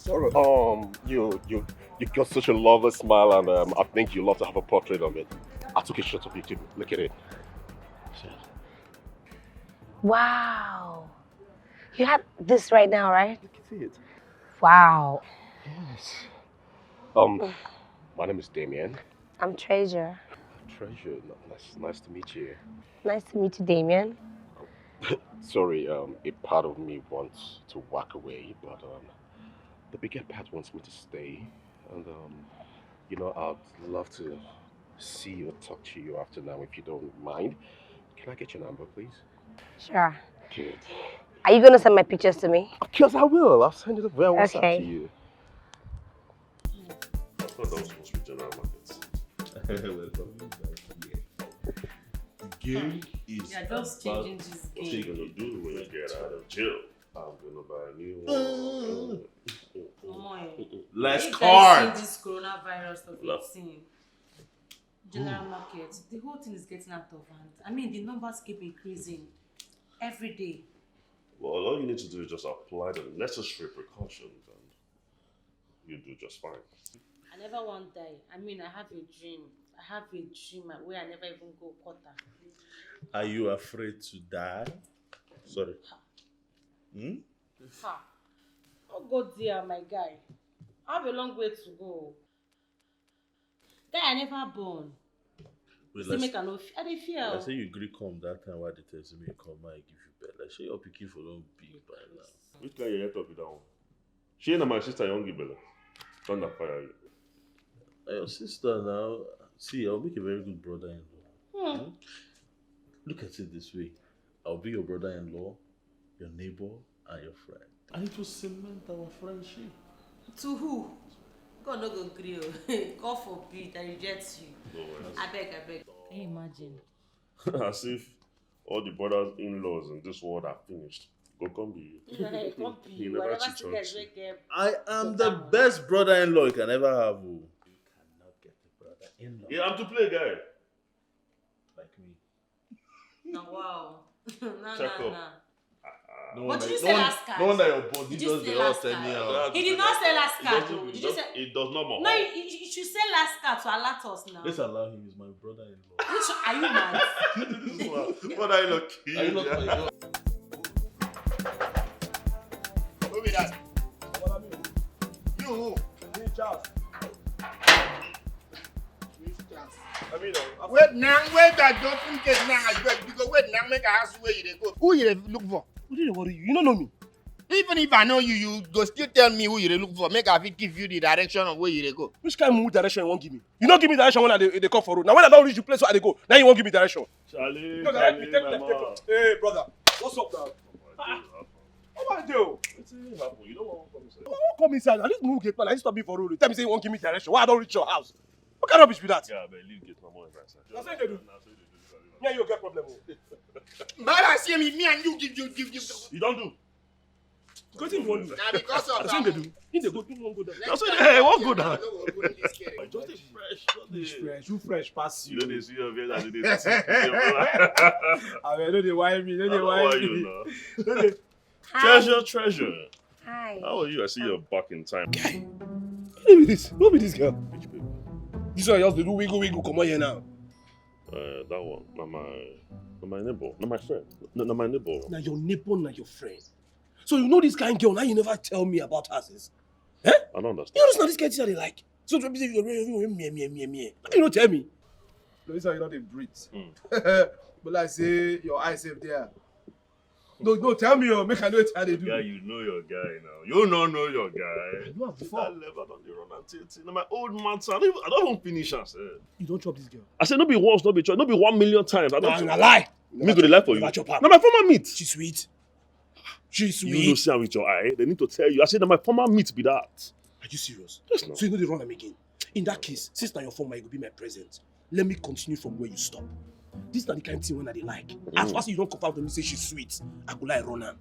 Sorry. You got such a lovely smile, and I think you love to have a portrait of it. I took a shot of you too. Look at it. Wow. You have this right now, right? Look at it. Wow. Yes. My name is Damien. I'm Treasure. Treasure. Nice to meet you. Nice to meet you, Damien. Sorry, a part of me wants to walk away, but the bigger part wants me to stay. And I'd love to see you, talk to you after now, if you don't mind. Can I get your number, please? Sure. Good. Are you gonna send my pictures to me? Of course I will. I'll send it via WhatsApp to you. I thought that was supposed to be general markets. The game is just changing this game. What are you gonna do when you get out of jail? I'm gonna buy a new one. less If card. I see this coronavirus of 18, general market, the whole thing is getting out of hand. I mean, the numbers keep increasing every day. Well, all you need to do is just apply the necessary precautions and you do just fine. I never want to die. I mean, I have a dream. I have a dream where I never even go quarter. Are you afraid to die? Sorry. Ha! Oh God, dear, my guy. I have a long way to go. Guy, I never born. Wait, Still make no. I dey fear. I say you agree come that time why they tell me come and give you bed. Like say your pikin for don't big by now. Which guy you get up with that one? She and my sister young Bella. Thunder fire you. Your sister now, see, I'll make a very good brother-in-law. Look at it this way. I'll be your brother-in-law, your neighbor, and your friend. And it will cement our friendship. To who? God no go gree o. God forbid I reject you. No worries. I beg. Can you imagine? As if all the brothers-in-laws in this world are finished. Go come be you. Come be He you. never Whatever cheat you on guys you. wey get. I am the best brother-in-law you can ever have. Oh. You cannot get a brother-in-law Yeah, I'm to play guy. like me. No, wow. Check up. No But wonder, did you say last card? no wonder your body Did you just say dey all last tell card? me how. He did not say last card. It Did you say? does not matter. No, you should say last card to alert us now. Let's allow him. He's my brother-in-law. Which are you mad? What are you looking? Are you not my Who be that? You who? Hey, Charles. Wait now, wait that don't get now I beg because wait now make I ask where you dey go. Who you dey look for? Who did worry you? You don't know me. Even if I know you, you go still tell me who you dey look for. Make I fit give you the direction of where you dey go. Which kind of direction you won't give me? You don't give me direction when they come for road. Now when I don't reach the place where they go, now you won't give me direction. Charlie, No, Charlie, take my left. man. Hey, brother. What's up now? What I do? What's happen? You don't want to come inside. I won't come inside. At least move gate man. I stop me for road. Tell me say you won't give me direction. Why I don't reach your house? What kind of rubbish be that? Yeah, but leave get my money inside. That's what they do. Yeah, you get problem. But I see me and you give. You don't do. Go to one. Now because of That's what that. they do. He they go. He won't go down. That's what hey, won't go down. Just Just fresh. Fresh, you fresh pass You you. know they see your face and they see. I mean, no, they why me. No, they How why are you me. now? Treasure. Hi. How are you? I see you're back in time. Who be this? Who be this girl? This one just dey do wiggle. Come on here now. That one. Not my neighbor. Not my friend. Not my neighbor. Now your neighbor, now your friend. So you know this kind of girl. Now you never tell me about her sis. Eh? I don't You understand. understand this kind of thing they like. So to be saying me. You don't tell me. No, this one you not dey breathe. But like say your eyes safe there. No, tell me, make I know what how they do. Yeah, you know your guy now. You don't know your guy. I know her before. That level don't run and till my old man. I don't even finish her. You don't chop this girl. I said no be once, no be twice, no be 1 million times. I don't. Nah, lie. Me go the lie for you. Never chop her. Now my former meat. She's sweet. She's You know sweet. see her with your eye. They need to tell you. I said that my former meat be that. Are you serious? Yes, no. So you know they run am again. In that case, since now your former, you go be my present. Let me continue from where you stop. This na the kind of thing when I dey like. As far as you don't confirm to me say she's sweet, I go like run am.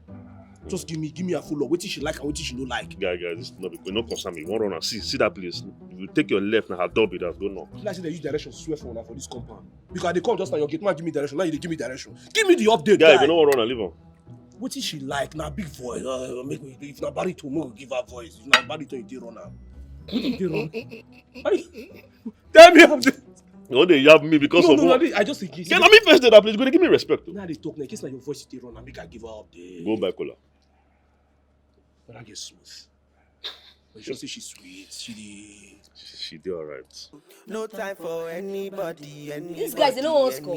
Just give me a full of wetin she like and wetin she no like. Guy, this is no concern me. You want run and see that place. You take your left now, her door be that. Go now. Like say they use direction swear for una for this compound. Because they come just now your gate man give me direction. Now you dey give me direction. Give me the update, Guy, guy. if you don't want run and leave on. what is she like? Now big voice. Make me. If na baritone, no give her voice. If na baritone, you dey run am. What you dey run? Tell me how to. You they yab me because of what? I just think. Yeah, let me first that please. Go give me respect. Now they talk. Now, in case like your voice dey run, I make her give her up there. Go back, Kola. But I get smooth. But you just say she's sweet. She did alright. No time for anybody. These guys, they don't want to score.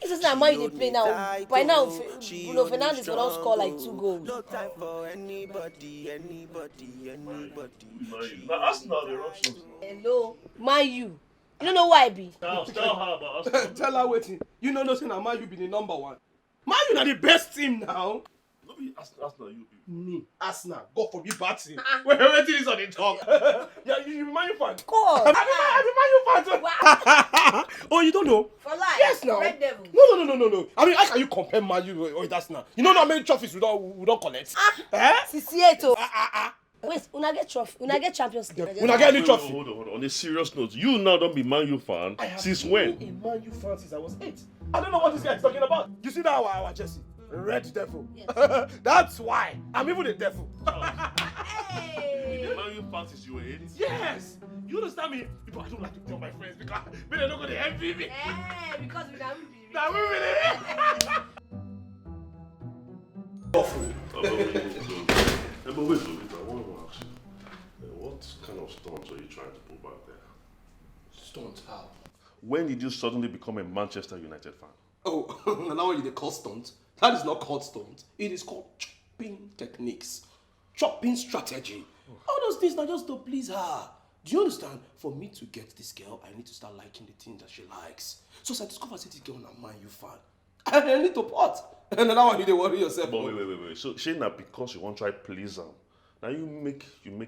It's just that man they play now. By now, Bruno Fernandes will not score like 2 goals. No time for anybody. That's not the ROXY. Hello, man, you don't know why I be. Now, tell her about us. Tell her waiting. You know nothing. Now Man U be the number 1. Man U are the best team now. No be Arsenal, you people. Me, Arsenal, God forbid bad team. Waiting is on the talk. Yeah, you Man U fan. Of course. I'm a Man U fan. Wow. Oh, you don't know? For life. Yes, now. Red Devil. No. I mean, how can you compare Man U with Arsenal? You know how many trophies we don't collect? 68. Wait, una get trophy. Una get Champions League. Una get any trophy? Hold on. On a serious note, you now don't be Man U fan since when? A Man U fan since I was 8. I don't know what this guy is talking about. You see that our Jesse? Red Devil. Yes. That's why. I'm even the devil. Hey. The Man U fan since you were 8? Yes. You understand me? People, I don't like to tell my friends because they don't go to envy me. Yeah, because we don't be. Now we really. But wait, I want to ask you, what kind of stunts are you trying to pull back there? Stunt how? When did you suddenly become a Manchester United fan? Oh, now you they call stunt. That is not called stunt. It is called chopping techniques, chopping strategy. All those things are just to please her. Do you understand? For me to get this girl, I need to start liking the things that she likes. So as I discover that this girl is a Man U fan, I need to pot. And then now you dey worry yourself. But wait. So she not because you want to try please her. Now you make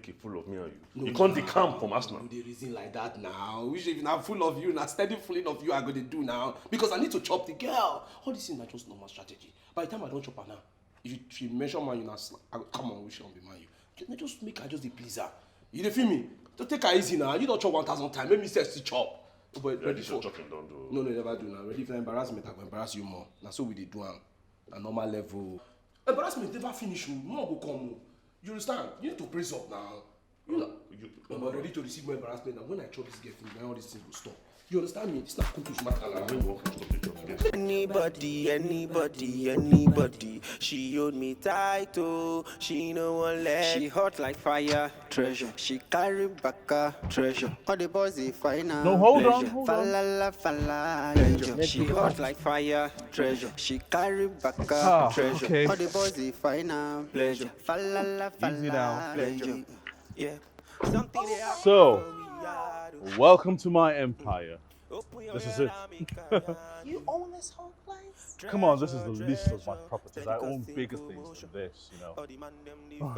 a fool of me and you. You can't decamp from Arsenal. No, they reason like that now. Which if I'm full of you, not steady fooling of you, I'm going to do now. Because I need to chop the girl. All these things are just normal strategy. By the time I don't chop her now, if you mention Man U now, come on, we should be Man U. Just make her just the pleaser. You feel me? Just take her easy now. You don't chop 1,000 times. Make me say to chop. But ready for chopping, don't do. No, never do now. Ready for embarrassment, I go embarrass you more. Now so we dey do am. A normal level. Embarrassment never finish. More go come. You understand? You need to brace up now. You know. I'm ready to receive more embarrassment. And when I chop this girl, then all these things will stop. You understand me? It's not going to matter now. Anybody. She hold me tight, oh. She no one let. She hot like fire, treasure. She carry back treasure. All the boys they find now. No, hold on. Falla, treasure. She hot like fire, treasure. She carry back treasure. Okay. All the boys they find now. Pleasure. Falla, pleasure. Yeah. So, welcome to my empire. This is it. You own this whole place? Come on, this is the list of my properties. I own bigger things than this, you know. Ooh,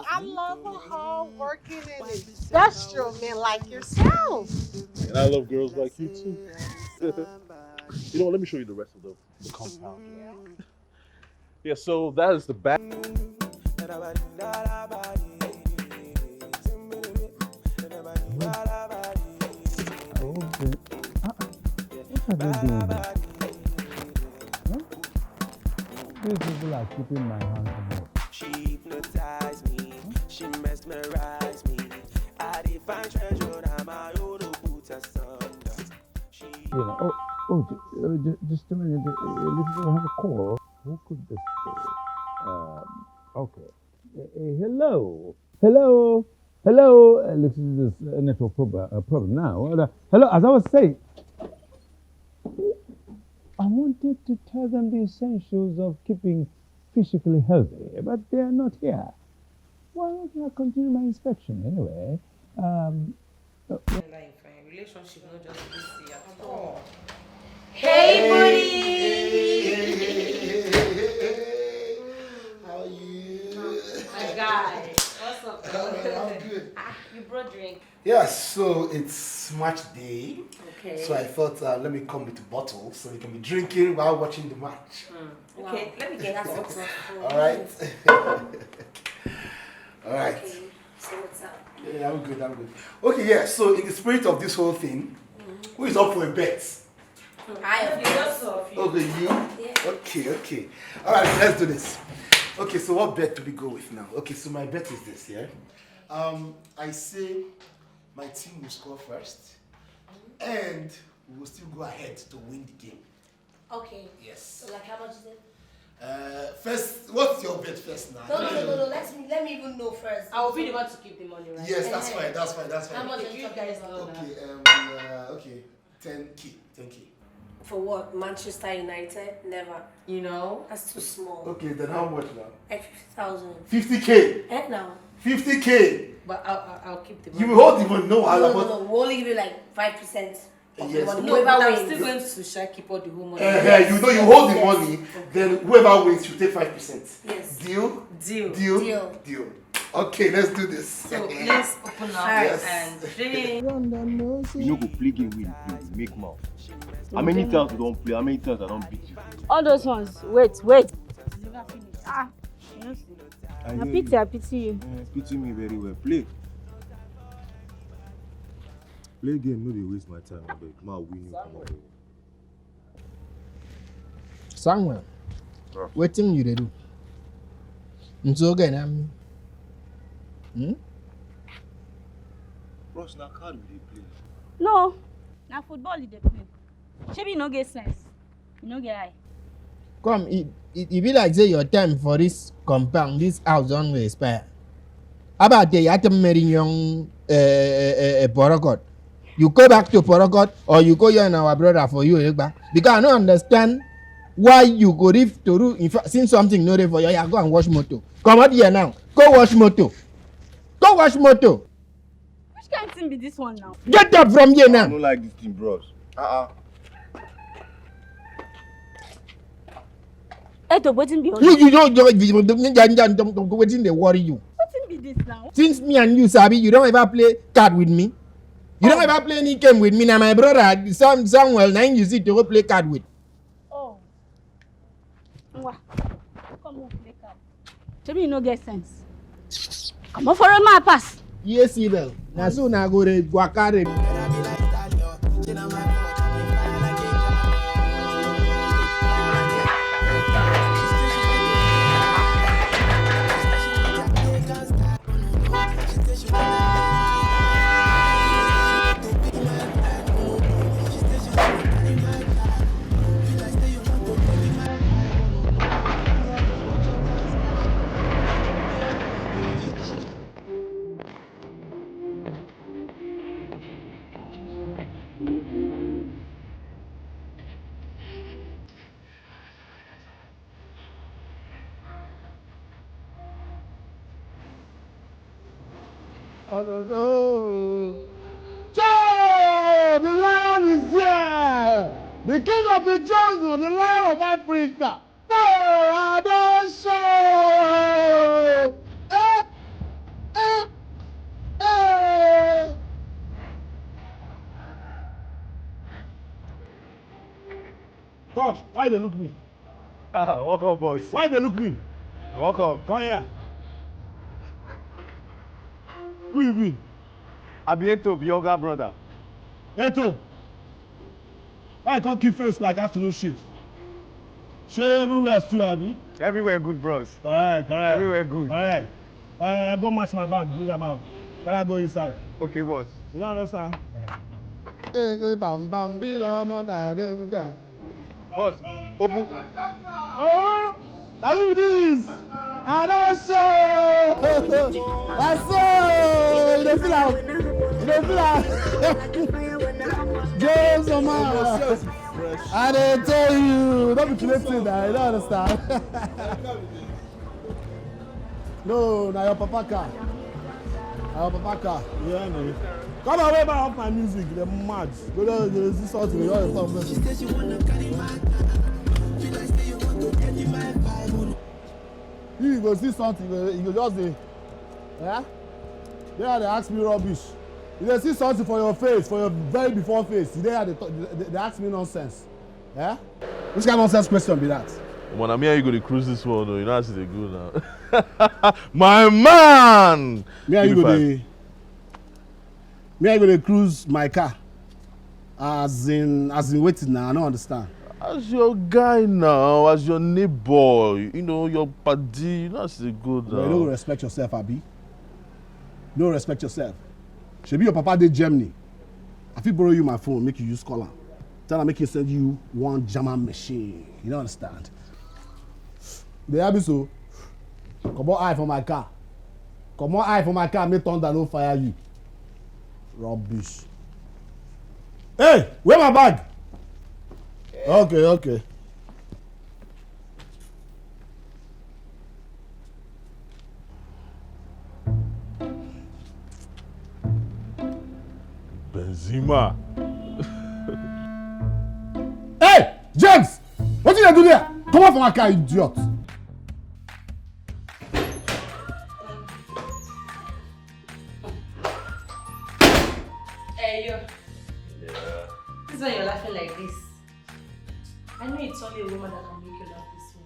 I love a hard-working and industrial man like yourself. And I love girls like you too. You know what, let me show you the rest of the compound. Yeah, so that is the back. What are they doing? Huh? These people are keeping my hands on it. She hypnotized me, she mesmerized me. I define treasure, I'm my own put asunder. Just a minute. Let's have a call. Who could this be? Okay. Hello. Looks this network problem now. Hello, as I was saying, I wanted to tell them the essentials of keeping physically healthy, but they are not here. Why don't I continue my inspection anyway? Relationship not just easy at all. Oh. Hey, buddy! How are you? My guy. What's up? I'm good. You brought drink. Yes, so it's match day. Okay. So I thought let me come with a bottle so we can be drinking while watching the match. Okay, let me get that bottle. All right. All right. Okay. So what's up? Yeah, I'm good. Okay, yeah. So in the spirit of this whole thing, who is up for a bet? Okay, you? Yeah. Okay. All right, let's do this. Okay, so what bet do we go with now? Okay, so my bet is this, yeah? I say my team will score first, and we will still go ahead to win the game. Okay. Yes. So like how much is it? First, what's your bet first now? No. Let me even know first. I will be the one to keep the money, right? Yes, that's fine. How much are you guys know? Okay, 10K. For what? Manchester United? Never. You know? That's too small. Okay, then how much now? Like 50,000. 50K. Eh, now. 50K. But I'll keep the money. You will hold the money. No. We'll only give you like 5%. Yes. No, but I'm still going to keep all the whole money. You know you hold the money, then whoever wins, you take 5%. Yes. Deal. Deal. Okay, let's do this. So let's open our eyes and drink. You know, go play game with make mouth. How many times you don't play? How many times I don't beat you? All those ones. Wait. Never finish. You know, see. I pity you. Pity me very well. Play game, no dey waste my time. But ma win you come on. Samuel, wetin you dey do? Nso get am. Bros, na card we dey play. No, na football you dey play. Shebi you no get sense. You no get eye. Come, it be like say your time for this compound, this house don expire. How about the Yatem young Porokot? You go back to Porokot or you go join our brother for you, because I don't understand why you go live to do. In fact, since something no dey for you, go and wash motor. Come out here now. Go wash motor. Which kind of thing be this one now? Get up from here now. I don't like this thing, bros. Eto, wetin be on You wetin dey worry you? Wetin be this now? Since me and you sabi, you don't ever play card with me. You don't ever play any game with me. Now my brother Samuel, now you see to go play card with. Oh. Come on, play card. Shebi you no get sense. Come on for a my pass. Yes, Sibel. Now so now go to Guacare. Oh, the lion is here! The king of the jungle, the lion of Africa! Oh, I don't show! Boss, why they look me? Welcome, boys. Why they look me? Welcome. Come here. Who you be? I be Eto, younger brother. Eto. Why can't keep face like afternoon shift? Shame less too, Abby. Everywhere good, bros. Correct. Everywhere good. Correct. Go match my bag, bring them out. Can I go inside? Okay, boss. You don't understand? Boss, open. Oh, that's who it is. I don't show. I saw. You don't feel out. James Omar. I didn't tell you. Don't be connected now. You don't understand. No, now your papa car. Yeah, man. Come away off my music. They're mad. Go there, there's this sort of you go see something, you go just say, yeah? They ask me rubbish. If they see something for your face, for your very before face, they ask me nonsense. Yeah? Which kind of nonsense question be that? When I'm here, you go to cruise this world, though. You know how they go now. My man! Me and you go to cruise my car. As in waiting now, I don't understand. As your guy now, as your neighbor, you know, your buddy, you know, it's a good. Well, you don't respect yourself, Abi. You don't respect yourself. Should be your papa did Germany. I fit borrow you my phone, make you use caller. Tell him make him send you one German machine. You don't understand? They have so. Come on, eye for my car. Come on, eye for my car. Make thunder no fire you. Rubbish. Hey, where my bag? Okay. Benzema. Hey, James! What did you do there? Come on from my car, idiot. Hey, yo. Yeah. This is why you're laughing like this. I know it's only a woman that can make you laugh this way.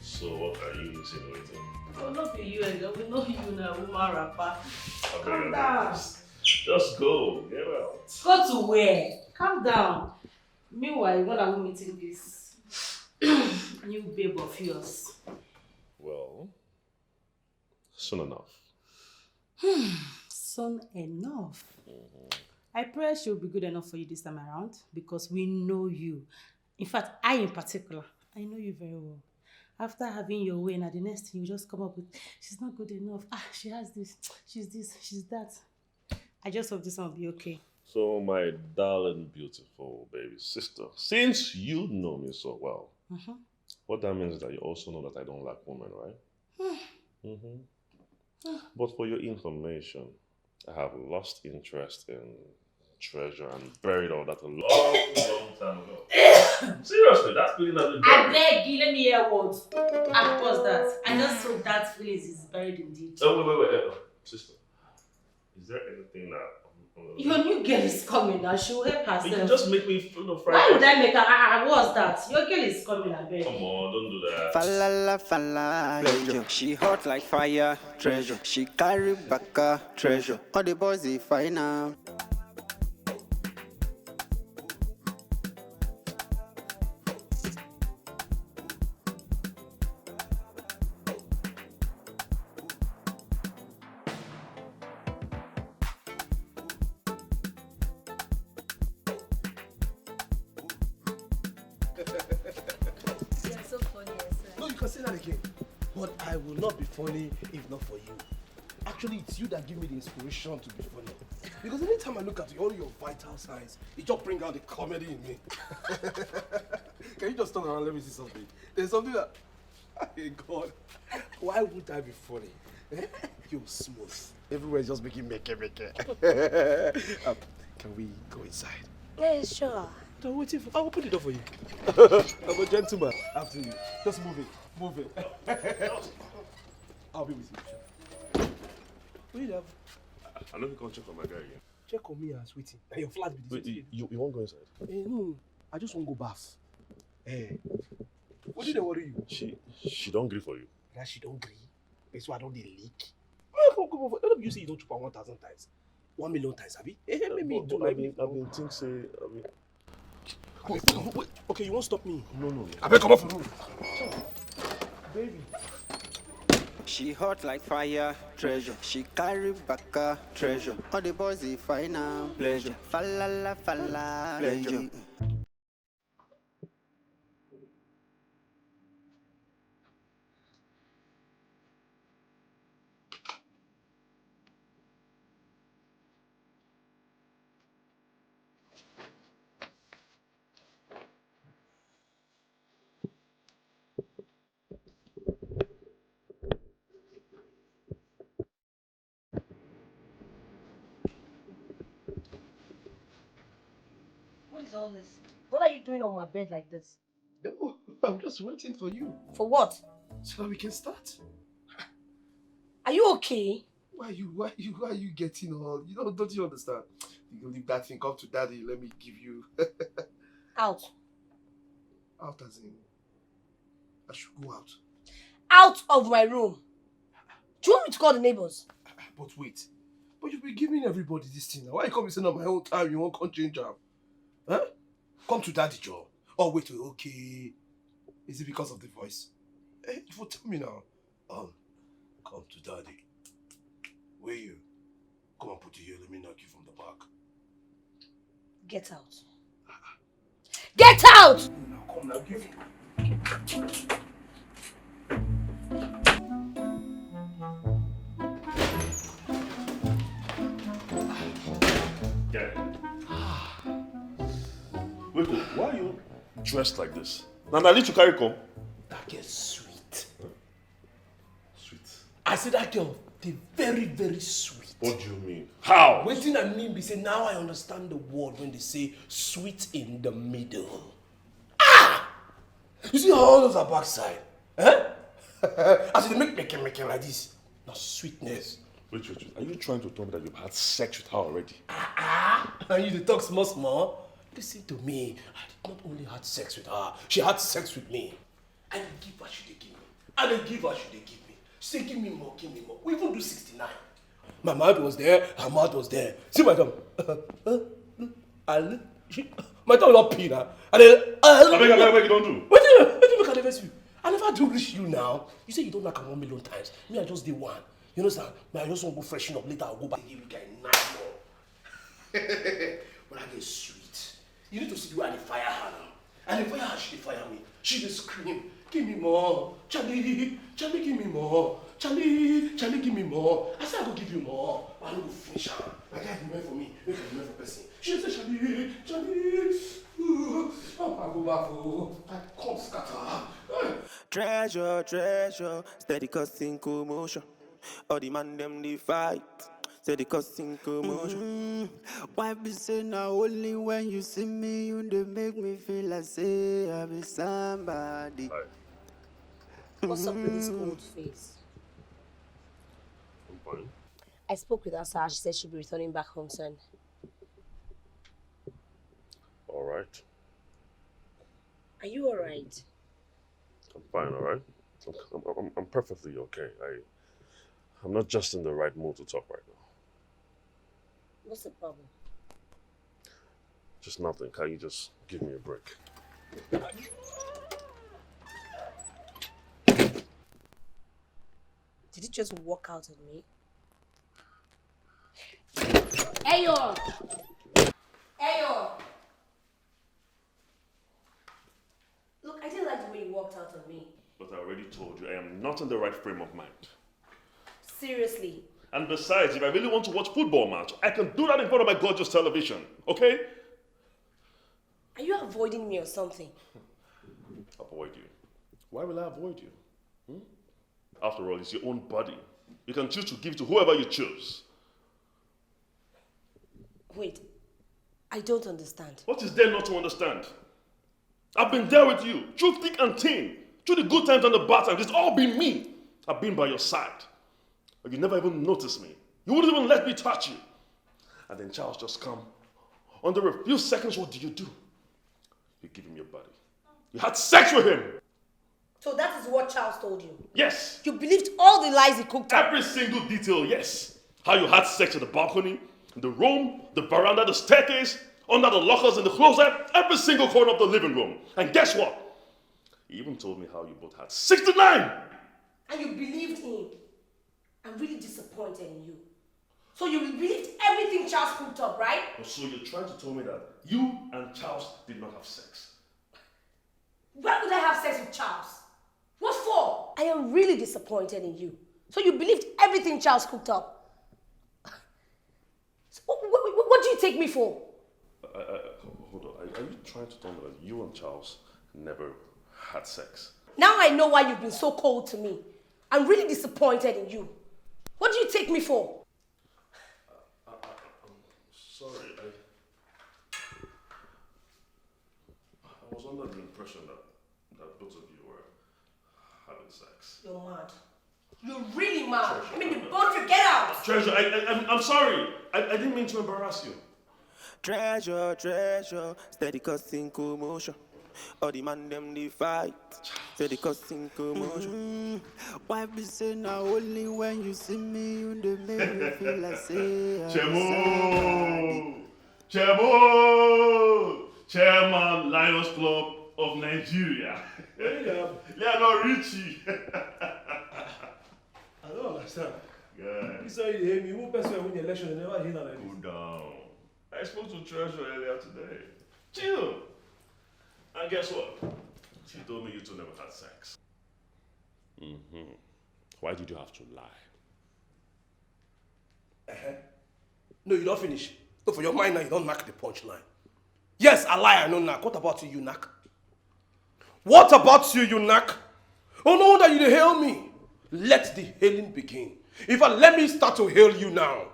So what are you insinuating? Oh, not be you again. We know you now, woman rapper. Calm Okay, down. Just go. Get out. Go to where? Calm down. Meanwhile, when are we meeting this new babe of yours? Well, soon enough. Soon enough. I pray she'll be good enough for you this time around because we know you. In fact, I in particular, I know you very well. After having your way, now the next thing you just come up with, she's not good enough. She has this, she's that. I just hope this one will be okay. So, my darling, beautiful baby sister, since you know me so well, what that means is that you also know that I don't like women, right? But for your information, I have lost interest in treasure and buried all that a long time ago. Seriously, that feeling has been I buried. beg you, let me hear words. And what's that? I just hope that feeling is buried indeed. Oh, wait. Sister, is there anything that... Your new girl is coming now. She will help herself. You can just make me feel the fright. Why would I make her? What's that? Your girl is coming, I beg. Come on, don't do that. Falala, pleasure. She hot like fire, treasure. She carry back a treasure. All the boys they fine now. You're so funny, yourself. No, you can say that again. But I will not be funny if not for you. Actually, it's you that give me the inspiration to be funny. Because anytime I look at you, all your vital signs, it just bring out the comedy in me. Can you just turn around and let me see something? There's something that... Hey, God. Why would I be funny? You're smooth. Everywhere is just making meke. Can we go inside? Yeah, sure. I'm waiting for... I'll open the door for you. I'm a gentleman. After you. Just move it. I'll be with you. What do you have? I know you can't check on my guy again. Check on me as waiting. Your flat be this. Wait, you won't go inside? No, I just won't go bath. What did they worry you? She don't agree for you. That she don't agree. That's why I don't dey leak. Come on. None of you say you don't chop 1,000 times. 1,000,000 times, Abi? Let me do I've been think say, Wait. Okay, you won't stop me. No. I better come off the room. Baby. She hot like fire, treasure. She carry back a treasure. All the boys they fine now, pleasure. Falala, pleasure. What is all this? What are you doing on my bed like this? No, I'm just waiting for you. For what? So that we can start. Are you okay? Why are you getting all... don't you understand? You can leave that thing, come to daddy, let me give you... Out. Out as in... I should go out. Out of my room. Do you want me to call the neighbors? But wait. But you've been giving everybody this thing now. Why you come and say on my own time you won't come change up? Huh? Come to daddy, Joe. Oh, wait, okay. Is it because of the voice? Hey, you will tell me now. Come to daddy. Where you? Come and put it here. Let me knock you from the back. Get out. Get out! Now, come now, give me. Wait, why are you dressed like this? Now, I need to carry come. That girl's sweet. Sweet. I said that girl, they very, very sweet. What do you mean? How? What thing I mean be say now I understand the word when they say sweet in the middle. Ah! You see how all those are backside? Eh? As they make like this. Not sweetness. Wait. Are you trying to tell me that you've had sex with her already? And you dey talk small. Listen to me. I did not only had sex with her, she had sex with me. And they give her, she dey give me. And they give her, she dey give me. She say, give me more. We even do 69. My mouth was there, her mouth was there. See my tongue. My tongue not pee now. And then, I beg, you don't do. What do you make I vex you? I never do reach you now. You say you don't knock her 1 million times. Me, I just did one. You understand? Me, I just want to go freshen up later. I'll go back and give you guys 9 more. But I get sweet. You need to see the way I fire her now. And the fire her, she fire me. She just scream, give me more. Charlie, give me more. Charlie, give me more. I said I go give you more. I don't go finish her. I got the man for me. Make her the man for person. She say, Charlie. I go back. I can't scatter. Treasure, steady causing commotion. All the man them they fight, steady causing commotion. Why be say now only when you see me you they make me feel like say I be somebody. What's up with this cold face? I'm fine. I spoke with her, sir. She said she'll be returning back home soon. All right. Are you alright? I'm fine, all right? I'm perfectly okay. I'm not just in the right mood to talk right now. What's the problem? Just nothing. Can you just give me a break? Did you just walk out on me? Ayo! Look, I didn't like the way you walked out on me. But I already told you, I am not in the right frame of mind. Seriously. And besides, if I really want to watch football match, I can do that in front of my gorgeous television, okay? Are you avoiding me or something? Avoid you. Why will I avoid you? After all, it's your own body. You can choose to give to whoever you choose. Wait, I don't understand. What is there not to understand? I've been there with you, through thick and thin, through the good times and the bad times. It's all been me. I've been by your side. But you never even noticed me. You wouldn't even let me touch you. And then Charles just come. Under a few seconds, what do? You give him your body. You had sex with him. So that is what Charles told you? Yes. You believed all the lies he cooked up? Every single detail, yes. How you had sex in the balcony, in the room, the veranda, the staircase, under the lockers in the closet, every single corner of the living room. And guess what? He even told me how you both had 69! And you believed him. I'm really disappointed in you. So you believed everything Charles cooked up, right? So you're trying to tell me that you and Charles did not have sex? Why would I have sex with Charles? What for? I am really disappointed in you. So you believed everything Charles cooked up? So what do you take me for? Hold on. Are you trying to tell me that you and Charles never had sex? Now I know why you've been so cold to me. I'm really disappointed in you. What do you take me for? I'm sorry. I was under the impression that both of you were having sex. You're mad. You're really mad. I mean, the both of you, get out! Treasure, I'm sorry. I didn't mean to embarrass you. Treasure, steady causing commotion. All the man them they fight, steady causing commotion. Why be say now only when you see me you they make me feel like say Chemo! Chairman Lions Club of Nigeria. Yeah, no, Richie. I don't understand. Yeah. You say you hear me, who person win the election, they never hear like Cool down. I spoke to Treasure earlier today. Chill. And guess what? She told me you two never had sex. Mm-hmm. Why did you have to lie? No, you don't finish. So for your mind now, you don't knock the punchline. Yes, I lie, I know knock. What about you knock? What about you knock? Oh, no wonder you dey hail me. Let the hailing begin. In fact, let me start to hail you now.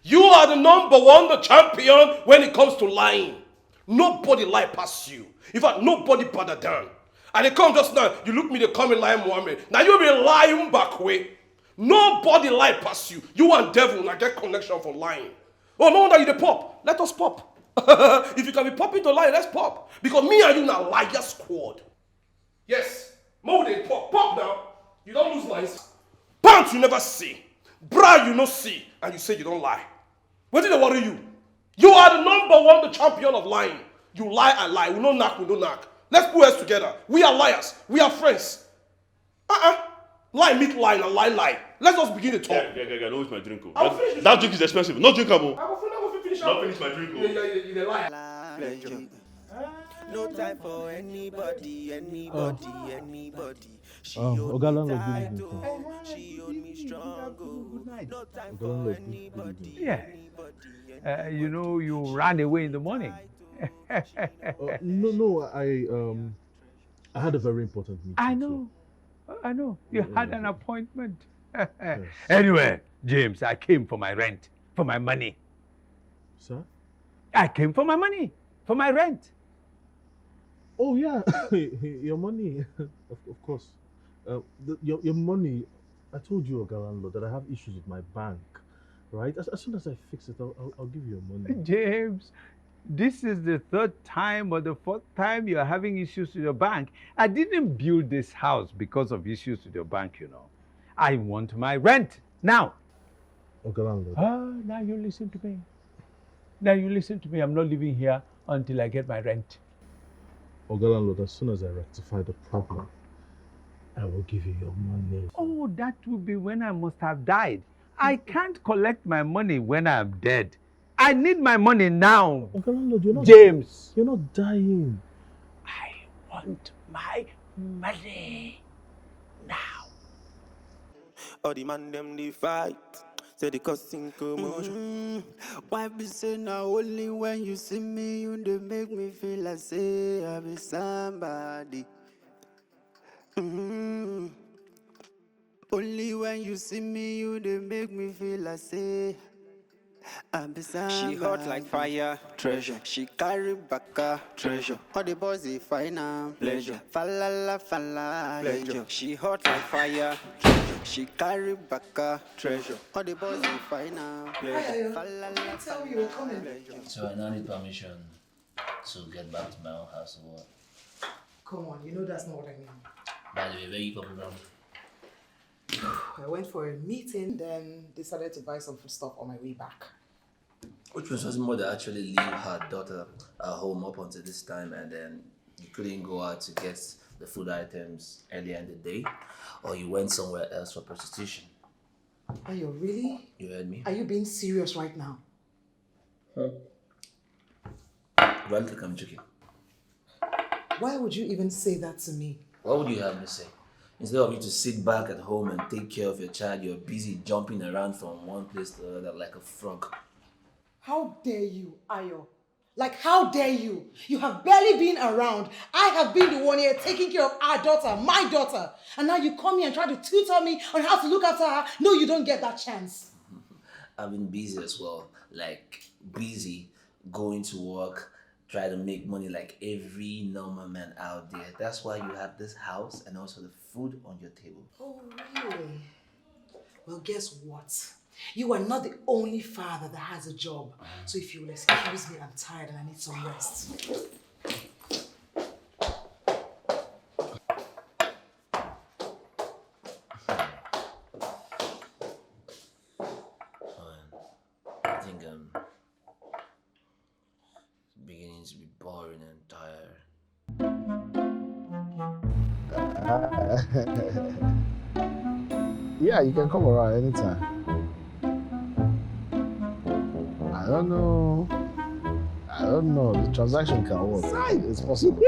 You are the number one, the champion when it comes to lying. Nobody lie past you. In fact, nobody better than. And they come just now, you look me, they come in lying Muhammad. Now you be lying back way. Nobody lie past you. You and devil now get connection for lying. Oh, no wonder you dey pop. Let us pop. If you can be popping to lie, let's pop. Because me and you now liar squad. Yes, more they pop. Pop now. You don't lose lines. Pants you never see. Bra you no see. And you say you don't lie. What did they worry you? You are the number one, the champion of lying. You lie, I lie. We don't knock, we don't knock. Let's put us together. We are liars. We are friends. Lie meet lie and lie. Let's just begin the talk. Yeah, no, it's my drink. That drink is expensive. No drinkable. I will finish. Not finish my drink. You lie. No time for anybody. She Oga Landlord, good evening, sir. She owed me strong. No time Oga for Landlord, anybody. Yeah. You know, you ran away in the morning. No, I had a very important meeting. I know. You had an appointment. Anyway, James, I came for my rent, for my money. Sir? I came for my money, for my rent. Oh yeah, your money, of course. Your money. I told you, Oga Landlord, that I have issues with my bank, right? As soon as I fix it, I'll give you your money. James, this is the third time or the fourth time you are having issues with your bank. I didn't build this house because of issues with your bank, you know. I want my rent now. Oga Landlord. Now you listen to me. I'm not living here until I get my rent. Oga Landlord, as soon as I rectify the problem, I will give you your money. Oh, that will be when I must have died. I can't collect my money when I'm dead. I need my money now. Oga Landlord, you're not... James. You're not dying. I want my money now. All the man them they fight. Say the causing commotion. Why be say now only when you see me you they make me feel like say I be somebody. Only when you see me you they make me feel like say I be somebody. She hot like fire, treasure. She carry back a treasure. All the boys they find her pleasure. Falala, pleasure. She hot like fire, treasure. She carry back a treasure. All the boys they find her pleasure. Falala, Tell me you were coming. So I now need permission to get back to my own house or what? Come on, you know that's not what I mean. By the way, where you coming from? I went for a meeting, then decided to buy some food stuff on my way back. Which was mother actually leave her daughter at home up until this time and then you couldn't go out to get the food items earlier in the day, or you went somewhere else for prostitution? Are you really? You heard me? Are you being serious right now? Huh? Do I look like I'm joking? Why would you even say that to me? What would you have me say? Instead of you to sit back at home and take care of your child, you're busy jumping around from one place to another like a frog. How dare you, Ayo? Like, how dare you? You have barely been around. I have been the one here taking care of our daughter, my daughter. And now you come here and try to tutor me on how to look after her. No, you don't get that chance. I've been busy as well. Like, busy going to work, try to make money like every normal man out there. That's why you have this house and also the food on your table. Oh, really? Well, guess what? You are not the only father that has a job. So if you will excuse me, I'm tired and I need some rest. I think I'm beginning to be boring and Yeah, you can come around anytime. I don't know. The transaction can work. It's possible.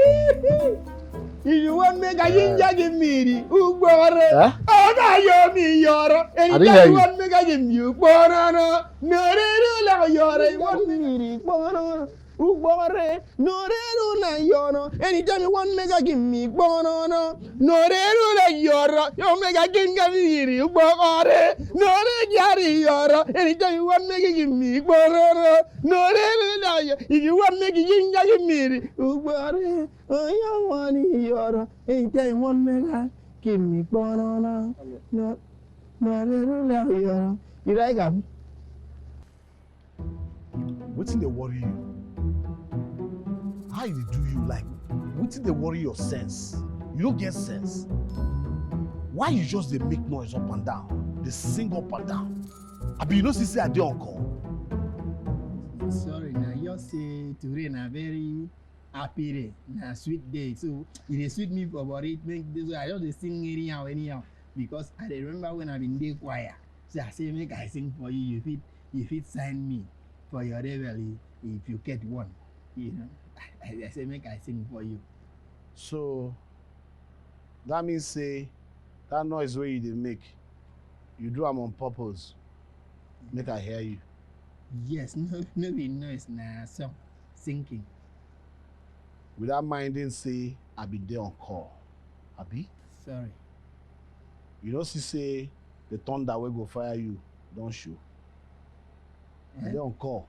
If you want make a ginger give me Ugbore. Huh? Oh, now you me yoro. Anytime you want make a give you banana. No, la yoro. You want me banana. Ugbore. No, la yoro. Anytime you want make a give me banana. No, la yoro. You make a ginger me Ugbore. No, jari yoro. Anytime you want make a give me banana. No, la yoro. If you want make a ginger give me Ugbore. Oh, you want your anytime one mega give me banana. No, you like them? What's in the worry you? How you do you like? What's in the worry your sense? You don't get sense. Why you just they make noise up and down? They sing up and down. I mean, you know, say I do on call. Sorry, now you say today na very happy day, na sweet day. So it is sweet me for body. It make this way. I just sing anyhow. Because I remember when I been there choir. So I say make I sing for you. You fit sign me for your reveille if you get one. You know, I say make I sing for you. So that means say that noise where you dey make, you do them on purpose. Make I hear you. Yes, no be noise na song singing. Without minding say I be there on call. Abi? Sorry. You know say the thunder will go fire you, don't show. I dey on call.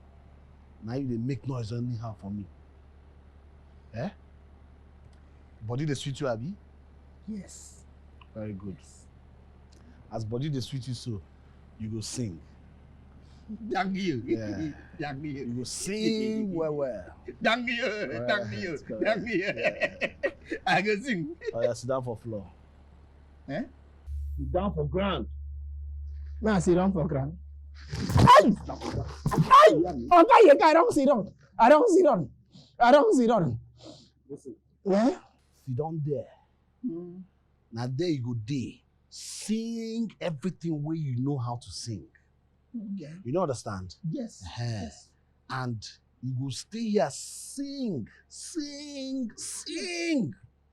Now you dey make noise anyhow for me. Eh? Body dey sweet you, Abi? Yes. Very good. As body dey sweet you so, you go sing. Thank you. Yeah. Thank you. You go sing well. Thank you. Right, Thank you. let's go. Thank you. Yeah. I go sing. Oh yeah, sit down for floor. Eh? Sit down for ground. May I sit down for ground? Hey! Okay, I don't sit down. I don't sit down. I don't sit down. Listen. Yeah? Sit down there. Now there you go there. Sing everything where you know how to sing. Okay. You don't understand? Yes. Yes. And you go stay here, sing.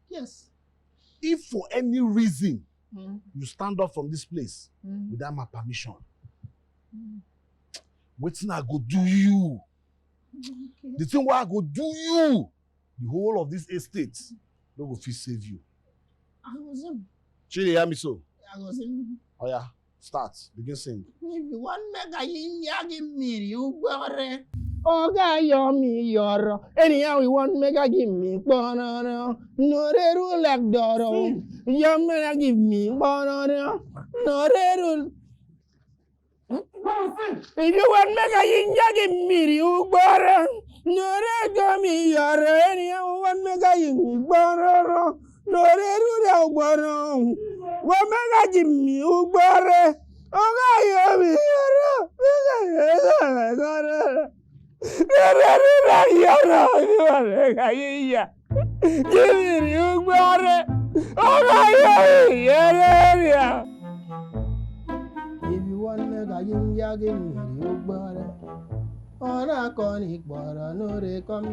Yes. If for any reason you stand up from this place without my permission, wetin I go do you? Okay. The thing where I go do you, the whole of this estate, no go fit save you. I go sing. Chidi, hear me so? I go sing. Oh yeah, start. Begin sing. If you want make a give me you bore. Okay, me your. Anyhow, you want make a give me banana. No rule like Doro. You make give me banana. No rule. If you want make a give me you bore. No rule me your. Anyhow, you want make a give me banana. No rule like Doro. What make a give me you bore. Okay, me your. If you want me, give me you butter. On a conic butter, no, they come,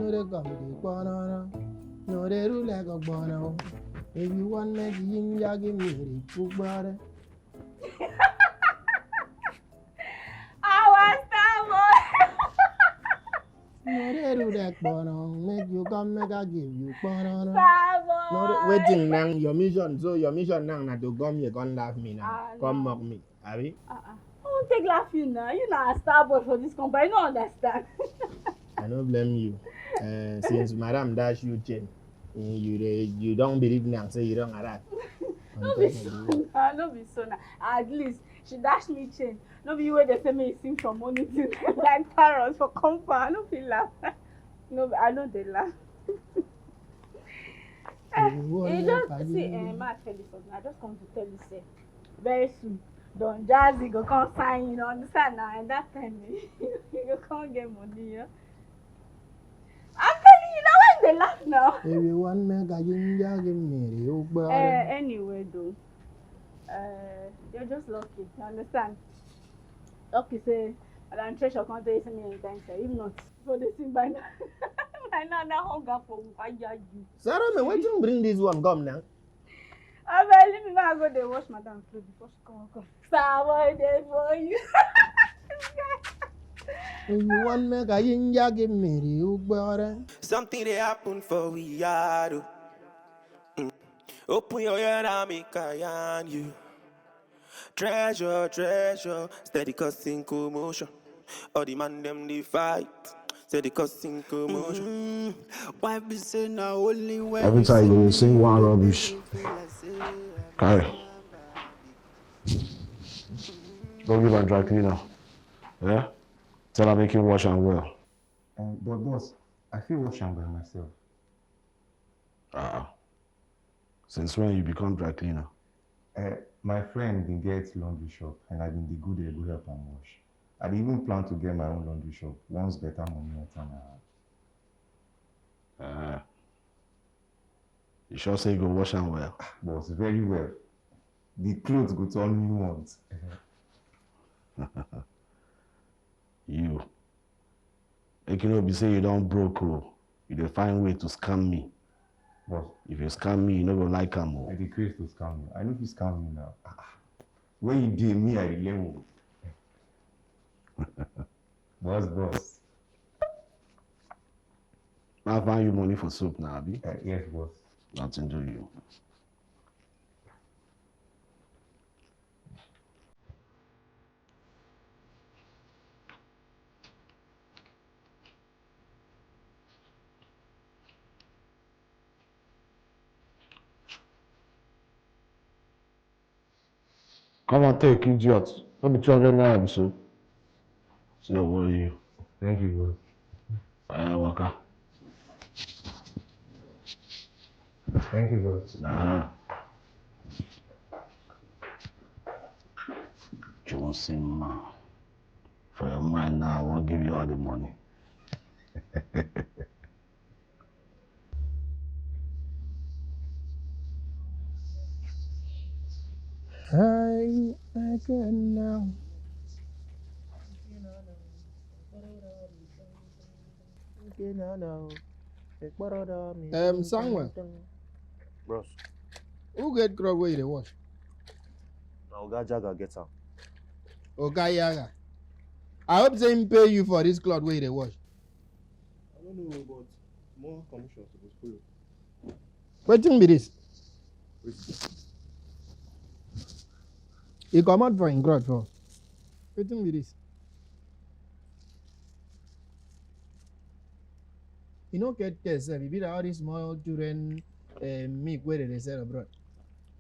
no, they do like a bono. If you want me, give me you butter. Our star boy. No, they do that bono. Make you come, make I give you bono. Star boy. No, waiting now. Your mission now, not to come, you can't laugh me now. Come mock me, Abby. I won't take laugh you now. You not a star boy for this company. I don't understand. I don't blame you. Since Madam dash you chain, you don't believe now, say you don't have that. No be so. No be so now. At least she dash me chain. No be where they say me sing from morning till like parrots for comfort. No feel laugh. No, I know they laugh. You just see, ma tell you something. I just come to tell you, say, very soon, Don Jazzy go come sign, you know, understand now, and that time, you go come get money, yeah. I'm telling you, now when they laugh now. Everyone make a ginger give me you Anyway, though, you're just lucky. You understand? Lucky say, Madam Treasure can't tell you something anytime, sir. If not, so they sing by now. By now, that hunger for why you. Sarah, me why you bring this one come now? I better leave me now go they wash Madam clothes before she come. Someone there for you. Everyone make a ginger give me you Something they happen for we yard. Open your ear and make I yarn you. Treasure, treasure, steady causing commotion. All the man them they fight, steady causing commotion. Why be say now only when Every time you sing one rubbish. Carry. Don't give a dry cleaner. Yeah? Tell her make him wash and well. But boss, I feel wash and by myself. Since when you become dry cleaner? My friend been get laundry shop and I been the good they go help and wash. I even plan to get my own laundry shop once better money enter my hand. You sure say you go wash and well? Boss, very well. The clothes go turn new ones. You. Make you know be say you don't broke oh. You dey find way to scam me. Boss. If you scam me, you no go like am oh. I dey craze to scam you. I know if you scam me now. When you dey me, I dey learn. Boss. I find you money for soup now, Abi? Yes, boss. Nothing to you. Come on, take, idiot. Let me 200 naira, so. So don't worry you. Thank you, bro. Waka. Thank you, boss. Nah. You won't see ma. For your mind now, I won't give you all the money. I can now. Samuel. Bros. Who get crowd where they wash? Now Oga Jaga get am. Oga Yaga. I hope they pay you for this cloth where they wash. I don't know, but more commission supposed follow. Wetin be this? He come out for him crowd for. Wetin be this? You no get test, sef. You be all these small children milk where they sell abroad.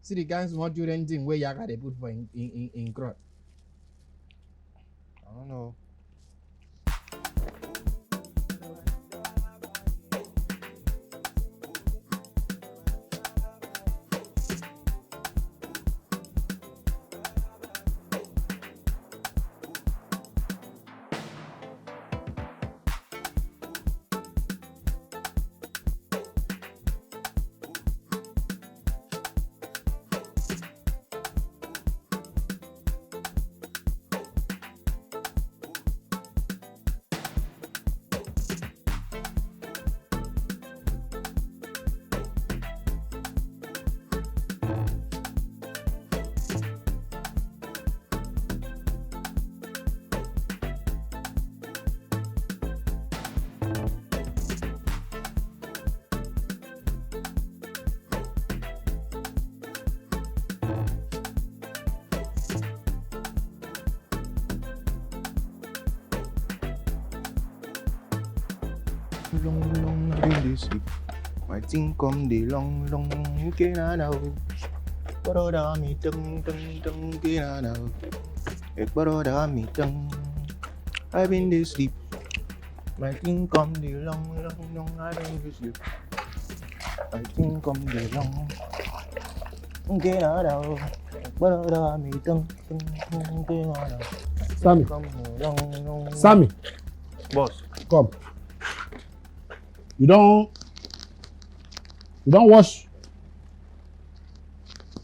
See the kind small children thing where Yaga they put for in crowd. I don't know. Long, I been sleep. My thing come the long, can I know? Baroda me tung, can I know? Baroda me tung. I been sleep. My thing come the long, I been sleep. My thing come the long, can I know? Baroda me tung, can I know? Sammy. Boss. Come. You don't You don't wash.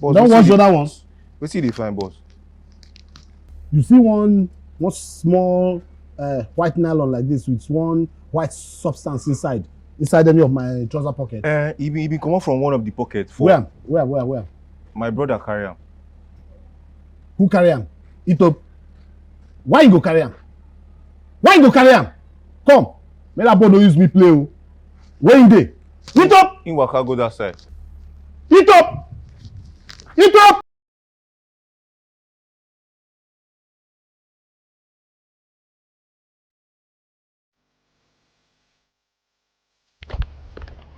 Boss, Don't wash the other ones. We see the fine, boss. You see one small white nylon like this with one white substance inside any of my trouser pocket. He been come out from one of the pockets. Where? My brother carry him. Who carry him? Itop. Why you go carry him? Come. Make that boy don't use me play. Where you dey? Itop. In waka go that side. Itop.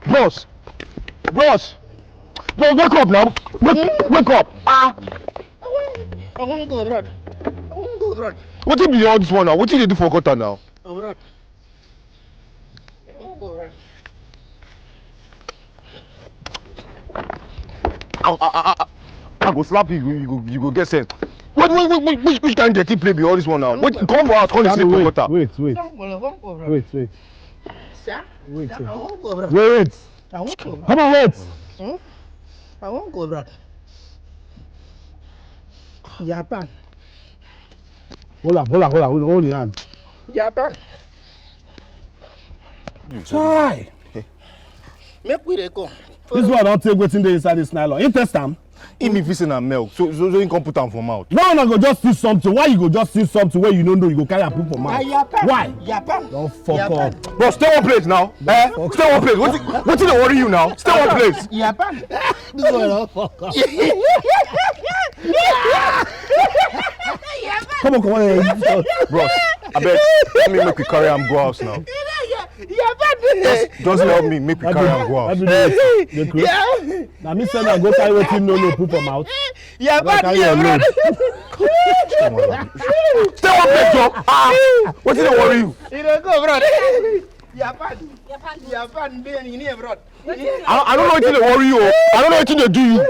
Bros, wake up now. Wake up. I won't go abroad. What be all this one now? What did they do for Qatar now? Abroad. I won't go abroad. I go slap you. You go get sent. Which kind of dirty play be all this one now? Wait, come out. Come and sleep for Qatar. Wait. Sir? Wait. I won't go abroad. Wait. I won't go abroad. Come on, wait. I won't go abroad. Japan. Hold your hand. Japan. Try. Make we dey go. This one don't take wetin dey inside this nylon. You test am? Him be fixing and milk, so he can put am for mouth. No, go just see something. Why you go just see something where you don't know you go carry and put for mouth? Japan. Why? Japan. Don't fuck up. Bro, stay one place now. Stay one place. What did they worry you now? Stay one place. Japan. This one don't fuck up. Come on. Bros, I beg, let me make we carry him go house now. Just help me make we carry him go house. Now me say na go carry wetin no put for mouth. Japan. Stay one place, Joe. What did they worry you? You don't go abroad. Japan being in abroad. I don't know what they worry you. I don't know what they do you.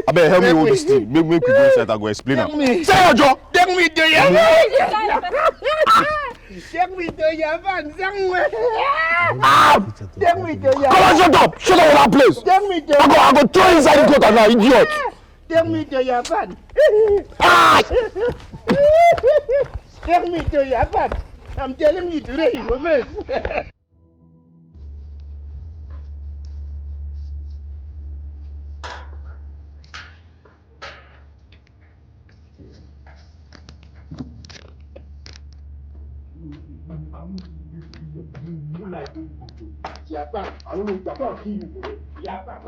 I better help me hold this thing. Make we go inside. I go explain am. Say your Joe. Take me to Japan. Take me to Japan. Take me to Japan. Come on, shut up with that place. Take me to I go throw you inside the gutter now, idiot. Take me to Japan. Take me to Japan. I'm telling you today, you go miss. Japan. I don't know Japan kill you. Japan.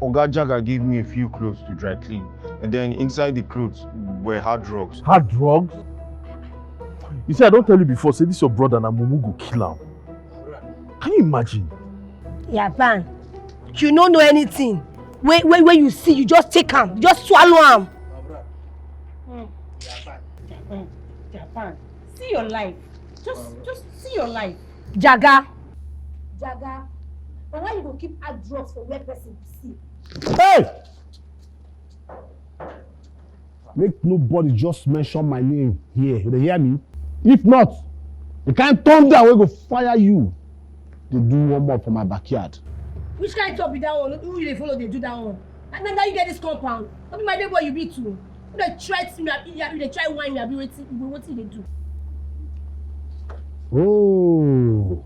Oga Jaga gave me a few clothes to dry clean, and then inside the clothes were hard drugs. Hard drugs? You see, I don't tell you before, say this your brother and Mumu go kill him. Can you imagine? Yapan, you don't know anything. When you see, you just take him, just swallow him. Japan, see your life. Just see your life. Jaga. And why you go keep hard drugs for where person see? Hey! Make nobody just mention my name here. You hear me? If not, the kind thunder wey go fire you. They do one more for my backyard. Which kind of talk be that one? Who you dey follow dey do that one? And then now you get this compound. Not be my neighbor you be too. You dey try to me, you dey try wine me, I be wetin you dey do. Oh.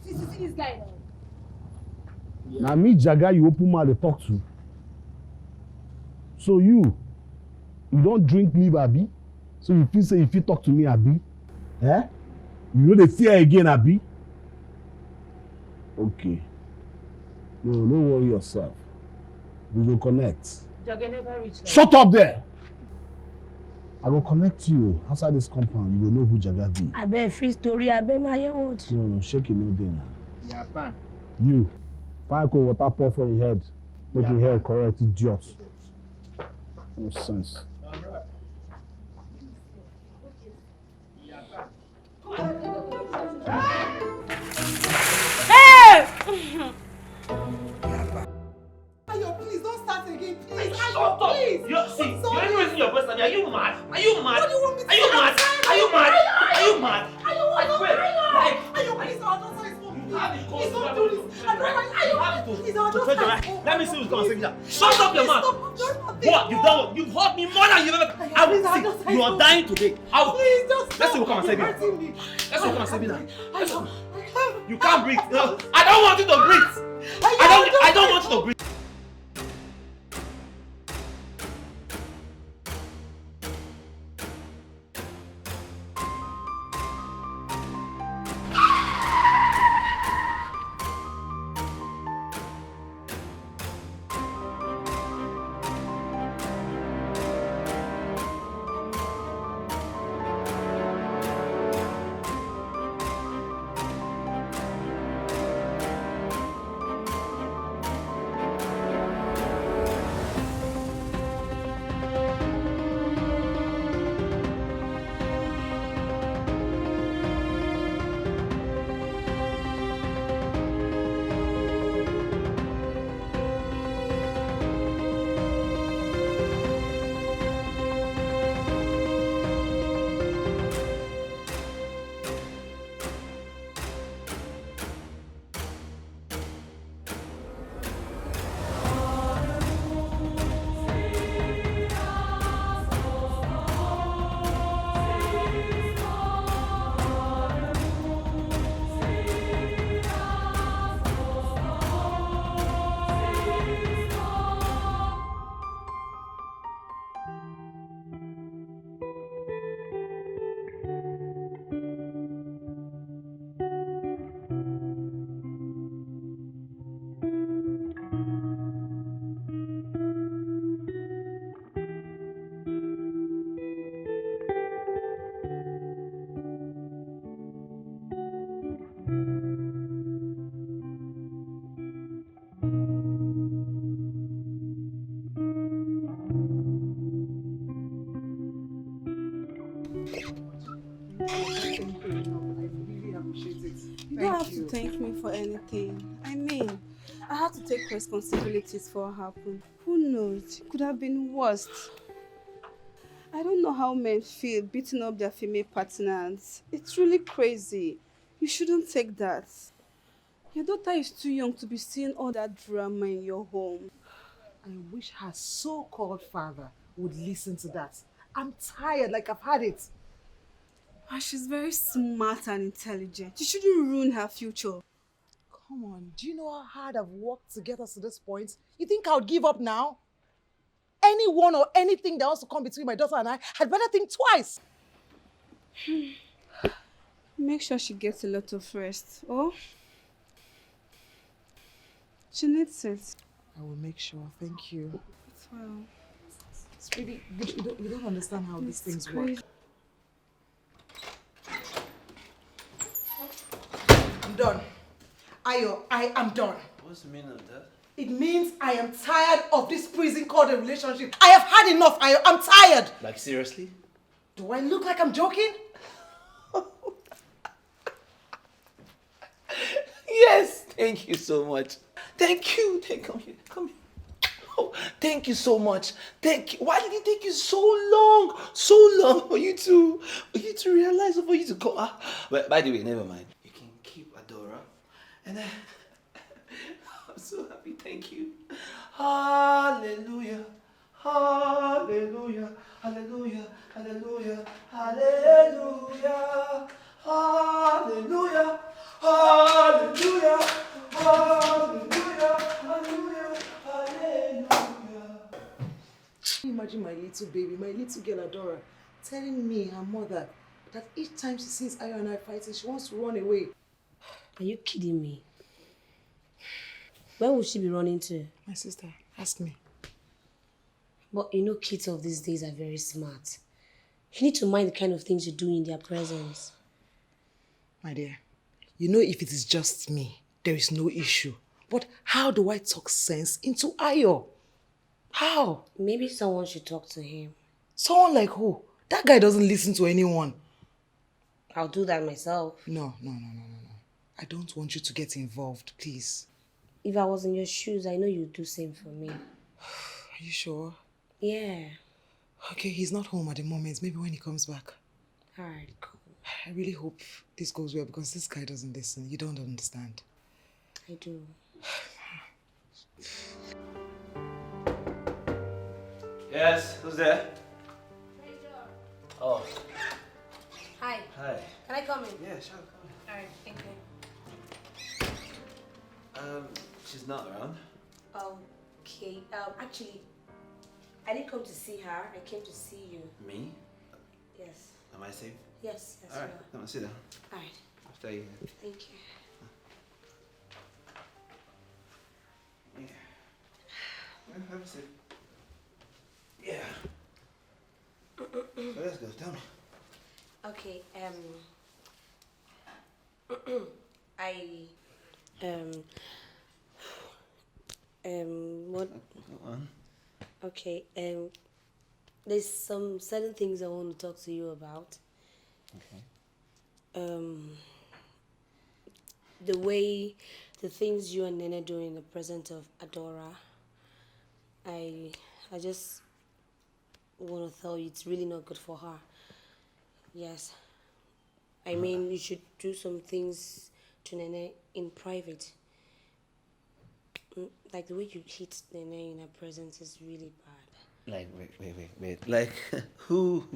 See this guy now. Na me Jaga you open mouth dey talk to. So you don't drink liver, abi? So you feel say you fit talk to me, abi? Eh? You know they fear again, abi? Okay. No, don't worry yourself. We will connect. Jaga never reach. Shut up there! I will connect you outside this compound. You will know who Jaga be. I bet free story, I bet my old. No, shake your no day now. Japan. You, fire cold water pour for your head. Make your hair correct, idiot. No sense. Shut up! Please. See, you're even raising your voice at me. Are you mad? Are you mad? What do you want me to Are you say? mad? Are you mad? Are you mad? I swear. Like, Please, our daughter is home. you have the cause Please to don't do this. I don't want You have to Please, our treasure, daughter right? is home. Let me see who's gonna say that. Shut up your mouth! Stop. What? You've done what? You've hurt me more than you've ever. I will see. You are dying today. Please, just Let's see who come and save You're you. hurting me. Let's see who come and save you now. You can't breathe. No, I don't want you to breathe. I don't want you to breathe. You don't have to thank me for anything. I mean, I had to take responsibilities for what happened. Who knows? It could have been worse. I don't know how men feel beating up their female partners. It's really crazy. You shouldn't take that. Your daughter is too young to be seeing all that drama in your home. I wish her so-called father would listen to that. I'm tired, like I've had it. She's very smart and intelligent. You shouldn't ruin her future. Come on, do you know how hard I've worked to get us to this point? You think I would give up now? Anyone or anything that wants to come between my daughter and I had better think twice. Make sure she gets a lot of rest. Oh? She needs it. I will make sure, thank you. Well, Sweetie, you don't understand how these things work. I'm done. Ayo, I am done. What's the meaning of that? It means I am tired of this prison called a relationship. I have had enough, Ayo. I'm tired. Like, seriously? Do I look like I'm joking? Yes! Thank you so much. Thank you. Come here. Oh, thank you so much. Thank you. Why did it take you so long? So long for you to realize or for you to go? But by the way, never mind. You can keep Adora. And then I'm so happy. Thank you. Hallelujah. Hallelujah. Hallelujah. Hallelujah. Hallelujah. Hallelujah. Hallelujah. Hallelujah. Hallelujah. Hallelujah. Imagine my little baby, my little girl Adora, telling me, her mother, that each time she sees Ayo and I fighting, she wants to run away. Are you kidding me? Where would she be running to? My sister, ask me. But you know kids of these days are very smart. You need to mind the kind of things you do in their presence. My dear, you know if it is just me, there is no issue. But how do I talk sense into Ayo? How? Maybe someone should talk to him. Someone like who? That guy doesn't listen to anyone. I'll do that myself. No. I don't want you to get involved, please. If I was in your shoes, I know you'd do same for me. Are you sure? Yeah. Okay, he's not home at the moment. Maybe when he comes back. Alright, cool. I really hope this goes well because this guy doesn't listen. You don't understand. I do. Yes, who's there? Oh. Hi. Hi. Can I come in? Yeah, sure, come in. Alright, thank you. She's not around. Okay. Actually, I didn't come to see her. I came to see you. Me? Yes. Am I safe? Yes. Yes. Alright, come on, sit down. Alright. I'll stay here. Thank you. Yeah. Have a seat. Yeah. So let's go, tell me. Okay. What? Go on. Okay. There's some certain things I want to talk to you about. Okay. The way, the things you and Nene do in the presence of Adora, I just want to tell you it's really not good for her. Yes. I mean, you should do some things to Nene in private. Like the way you hit Nene in her presence is really bad. Like, wait. Like, who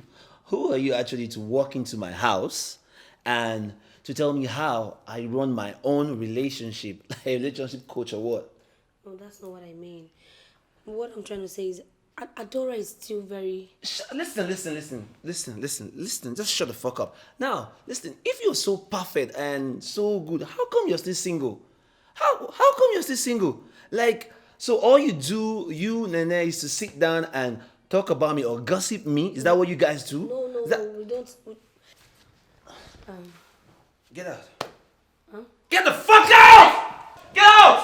are you actually to walk into my house and to tell me how I run my own relationship, like a relationship coach or what? No, that's not what I mean. What I'm trying to say is, Adora is still very... Listen. Just shut the fuck up. Now, listen, if you're so perfect and so good, how come you're still single? How come you're still single? Like, so all you do, you, Nene, is to sit down and talk about me or gossip me? Is that what you guys do? No, we don't... Get out. Huh? Get the fuck out! Get out!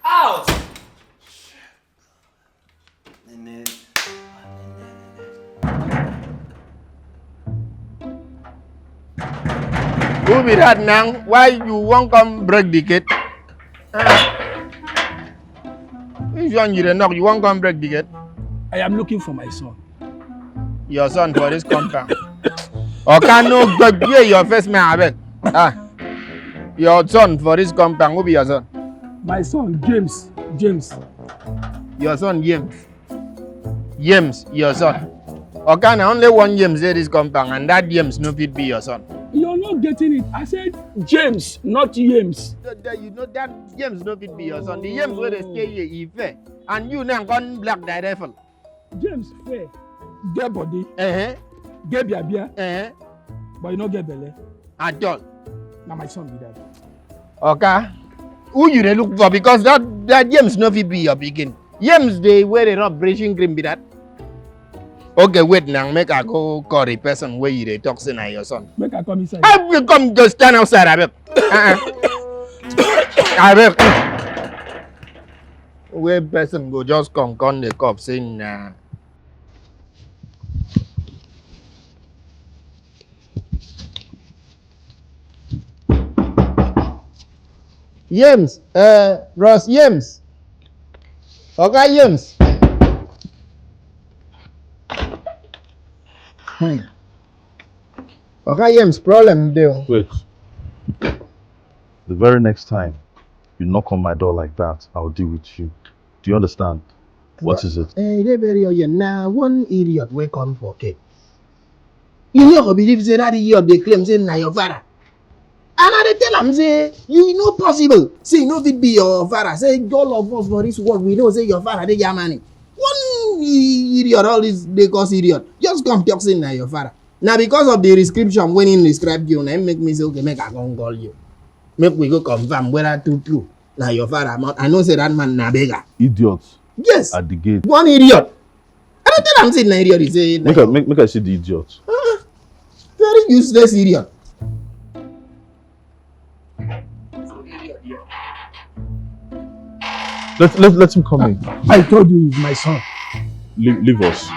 Out! Nene. Who be that now? Why you won't come break the gate? If you want you to knock, you won't come break the gate? I am looking for my son. Your son for this compound. Or can no go be your first man, I beg. Your son for this compound. Who be your son? My son, James. Your son, James, your son. Or can only one James say this compound and that James no fit be your son? You're not getting it. I said James, not James. You know that James no fit be your son. The James where they stay here, he fair. And you now gone black the rifle. James fair. Get body. Get biabia. But you not get belly. At all. Now my son be that. Okay. Who you dey look for? Because that James no fit be your begin. James they wear the rub brushing cream be that. Okay, wait now. Make I go call the person where you dey talk say na your son. Make I come inside. I will come just stand outside. I beg. Where person go just come the cop saying nah. James, Ross James. Okay, James. Okay, James, problem there. Wait. The very next time you knock on my door like that, I'll deal with you. Do you understand? What is it? They very now one idiot will come for cake. You know believe say that idiot they claim say na your father. And I tell him say you know possible. Say no fit be your father. Say all of us for this world we know say your father dey Germany. One idiot, all this they cause idiot. Just come talk say na your father. Now because of the description when he described you, now make me say okay, make I go call you. Make we go confirm whether true. Now your father, I know say that man na beggar. Idiot. Yes. At the gate. One idiot. I don't tell him say na idiot. He say make I see the idiot. Very useless idiot. Let him come in. I told you he's my son. Leave us.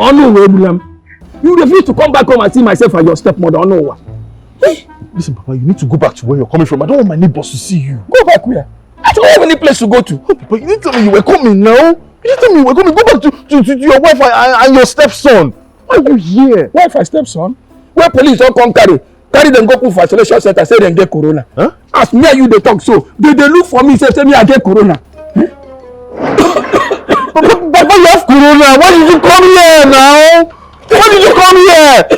Oh no, William. You refuse to come back home and see myself and your stepmother. Oh no. Listen, Papa, you need to go back to where you're coming from. I don't want my neighbors to see you. Go back where? I don't have any place to go to. Oh, Papa, you didn't tell me you were coming now. You didn't tell me you were coming. Go back to your wife and your stepson. Why are you here? Wife and stepson? Where police don't come carry them go put for isolation center, say them get corona. Huh? As me and you they talk so, they look for me, say me I get corona. Papa, you have corona. Why did you come here now? Why did you come here?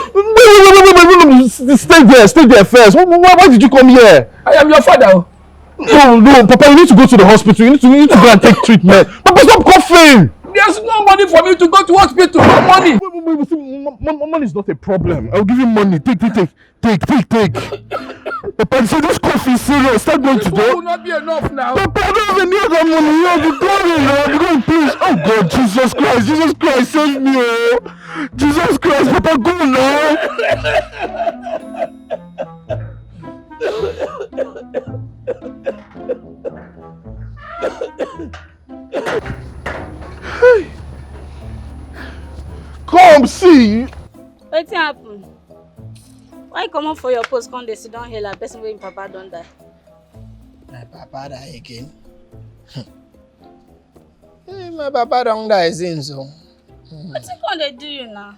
Wait. Stay there first. Why did you come here? I am your father. No, Papa, you need to go to the hospital. You need to go and take treatment. Papa, stop coughing. There's no money for me to go to hospital. No money. Money is not a problem. I'll give you money. Take. Papa, so this cough is serious. Start going to This will not be enough now. Papa, I don't have any other money. You have to go now. You're going, please. Oh God, Jesus Christ, save me. Oh. Jesus Christ, Papa, go now. Hey. Come see. Wetin happen? Why you comot for your post come dey sit down here like person wey im papa don die? My papa die again. My papa don die since so. Wetin come dey do you now?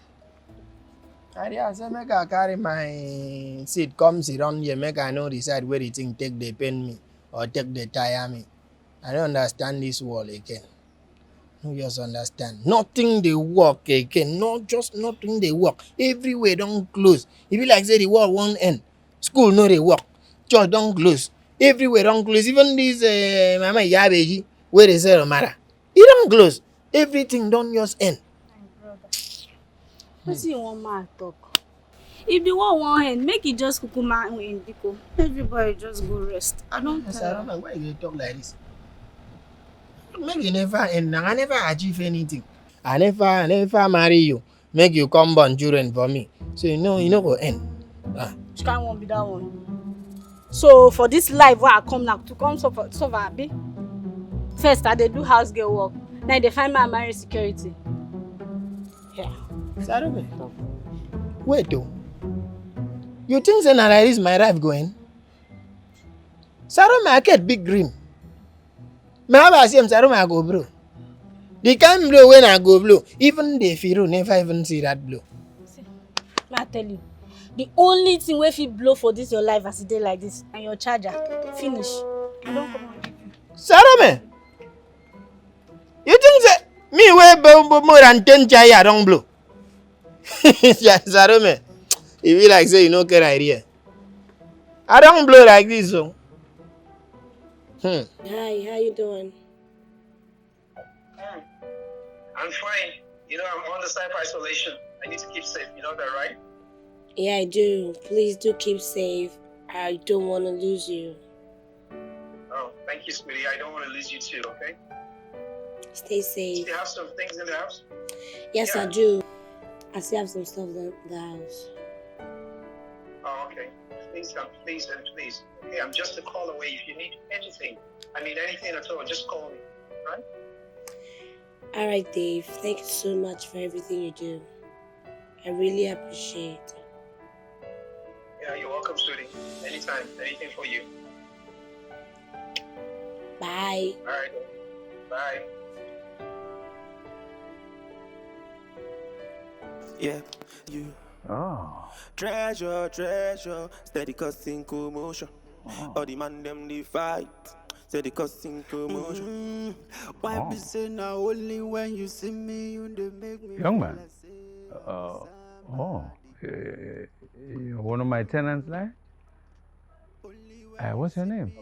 I say make I carry my seat come sit down here, make I know decide where the thing take dey pain me or take dey tire me. I don't understand this world again. No just understand. Nothing dey work again. Just nothing dey work. Everywhere don close. E be like say the world wan end. School no dey work. Church don close. Everywhere don close. Even this mama Iyabeji wey dey sell Omara, e don close. Everything don just end. Wetin you wan ma talk? If the world wan end, make e just kukuma end biko. Everybody just go rest. I don tell you. Why you dey talk like this? Make you never end. I never achieve anything. I never marry you. Make you come born children for me. So you know go end. Which kind one be that one? So for this life where I come now to come suffer abi? First I dey do house girl work. Now they find me and marry security. Yeah. Sarume. Wait oh. You think say na like this my life going? Sarume, I get big dream. My husband say Sarume I go blow. The kind blow when I go blow, even the Firo never even see that blow. See, I tell you, the only thing wey fit blow for this your life as a day like this and your charger finish. I don't come on. Sarume, you think say me wey more than 10 chai I don't blow? Yeah, Sarume, e be like say you no get idea. I don't blow like this so. Hi, how you doing? I'm fine. You know, I'm on the self-isolation. I need to keep safe. You know that, right? Yeah, I do. Please do keep safe. I don't want to lose you. Oh, thank you, sweetie. I don't want to lose you too, okay? Stay safe. Do you have some things in the house? Yes, Yeah. I do. I still have some stuff in the house. Oh, okay. Please, please. Okay, I'm just a call away. If you need anything, anything at all, just call me, right? All right, Dave. Thank you so much for everything you do. I really appreciate it. Yeah, you're welcome, sweetie. Anytime, anything for you. Bye. All right. Bye. Yeah, you. Oh. Treasure, steady causing commotion. All the man them they fight, steady causing commotion. Why be say now only when you see me you they make me Young man. You're one of my tenants there? What's your name?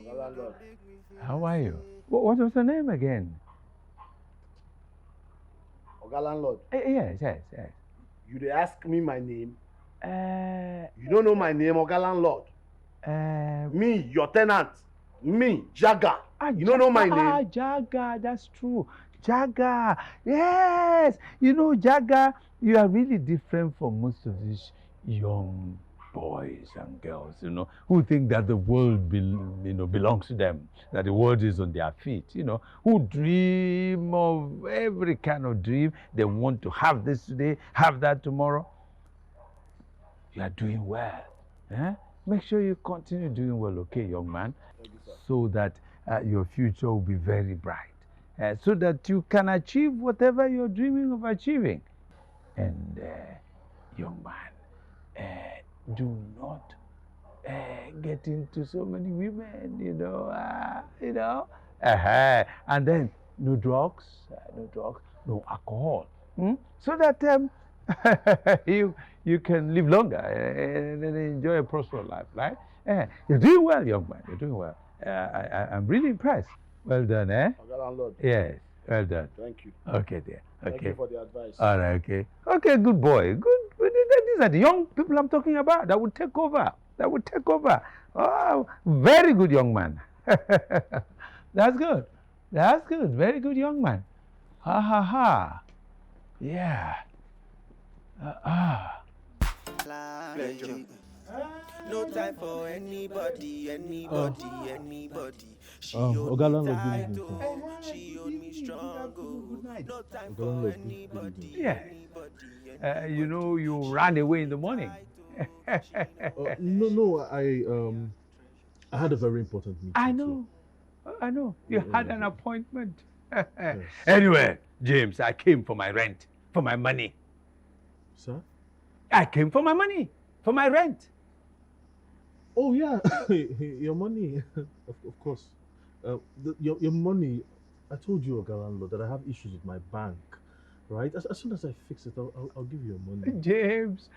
How are you? What was your name again? Oga landlord. Yes. You dey ask me my name? You don't know my name, Oga landlord. Me, your tenant. Me, Jaga. You don't know my name? Jaga, that's true. Jaga, yes. You know, Jaga, you are really different from most of these young boys and girls, who think that the world belongs to them, that the world is on their feet, who dream of every kind of dream. They want to have this today, have that tomorrow. You are doing well. make sure you continue doing well, okay, young man? So that your future will be very bright. So that you can achieve whatever you're dreaming of achieving. And young man, do not get into so many women, and then no drugs, no alcohol, so that you can live longer and enjoy a prosperous life, right? You're doing well, young man. You're doing well. I'm really impressed. Well done, eh? Oga landlord. Yes, well done. Thank you. Okay, dear. Okay. Thank you for the advice. All right, okay. Okay, good boy. Good. These are the young people I'm talking about that will take over. Oh, very good young man. That's good. That's good. Very good young man. Ha ha ha. Yeah. Pleasure. No time for anybody. She Oga hold me landlord, tight, good evening, oh. She hold me strong, oh. No time Oga for landlord, good anybody. Yes. You ran away in the morning. No, I had a very important meeting. I know. You had an appointment. Anyway, James, I came for my rent, for my money. Sir? I came for my money, for my rent. Oh yeah, your money, of course. Your money. I told you, Oga landlord, that I have issues with my bank, right? As soon as I fix it, I'll give you your money. James,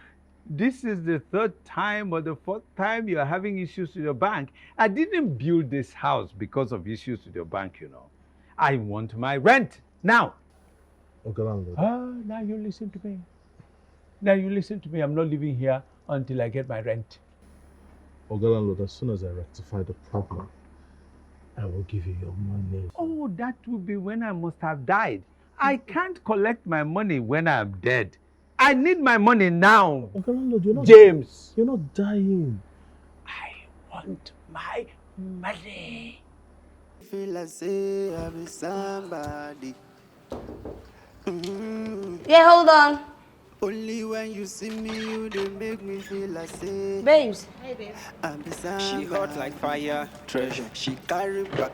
this is the third time or the fourth time you're having issues with your bank. I didn't build this house because of issues with your bank, I want my rent now. Oga landlord. Now you listen to me. I'm not living here until I get my rent. Oga landlord, as soon as I rectify the problem, I will give you your money. Oh, that will be when I must have died. I can't collect my money when I'm dead. I need my money now. Oga landlord, you're not James. You're not dying. I want my money. Feel like say I be somebody. Yeah, hold on. Only when you see me, you they make me feel like say. Babes. Hey, babe. I'm be somebody. She hot like fire, treasure. She carry back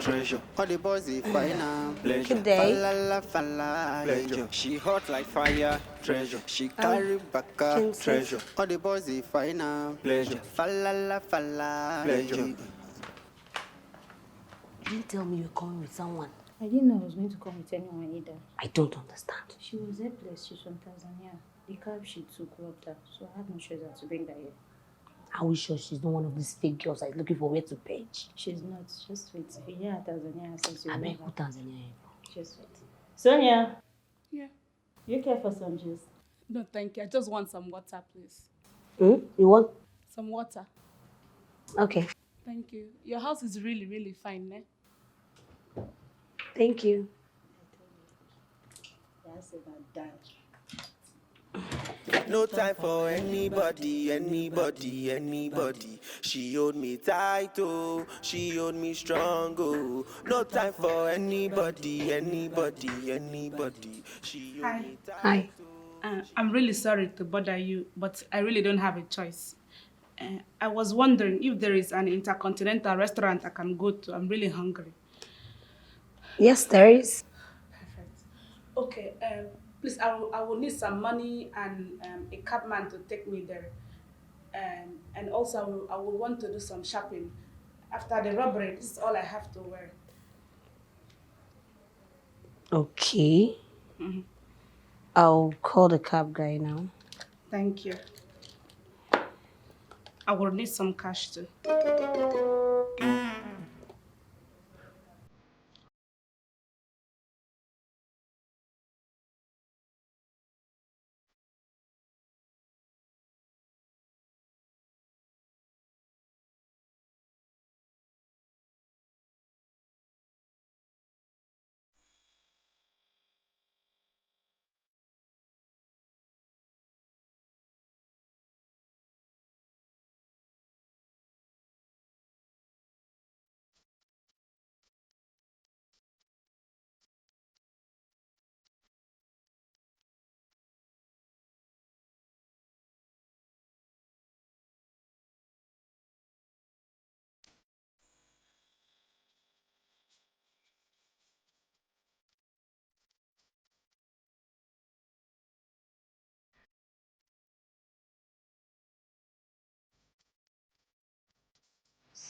treasure. All the boys they fine now, pleasure. Good day. Fala, fala, pleasure. She hot like fire, treasure. She carry back Princess. treasure. All the boys they fine now, pleasure. Fala, fala, pleasure. You didn't tell me you're coming with someone. I didn't know I was going to come with anyone either. I don't understand. She was helpless. She's from Tanzania. The cab she took robbed her, so I had no choice than to bring her here. Are we sure she's not one of these fake girls that's looking for where to page? She's not. Just wait. If you hear Tanzania, since you I know bet her. who Tanzania is. Just wait. Sonia, Yeah. you care for some juice? No, thank you. I just want some water, please. You want? Some water. Okay. Thank you. Your house is really, really fine, eh? Thank you. That's about that. No time for anybody. She hold me tight, oh. She hold me strong, oh. No time for anybody. She hold me tight. Hi. I'm really sorry to bother you, but I really don't have a choice. I was wondering if there is an intercontinental restaurant I can go to. I'm really hungry. Yes, there is. Perfect. Okay, please, I will need some money and a cabman to take me there. And also, I will want to do some shopping. After the robbery, this is all I have to wear. Okay. Mm-hmm. I'll call the cab guy now. Thank you. I will need some cash too.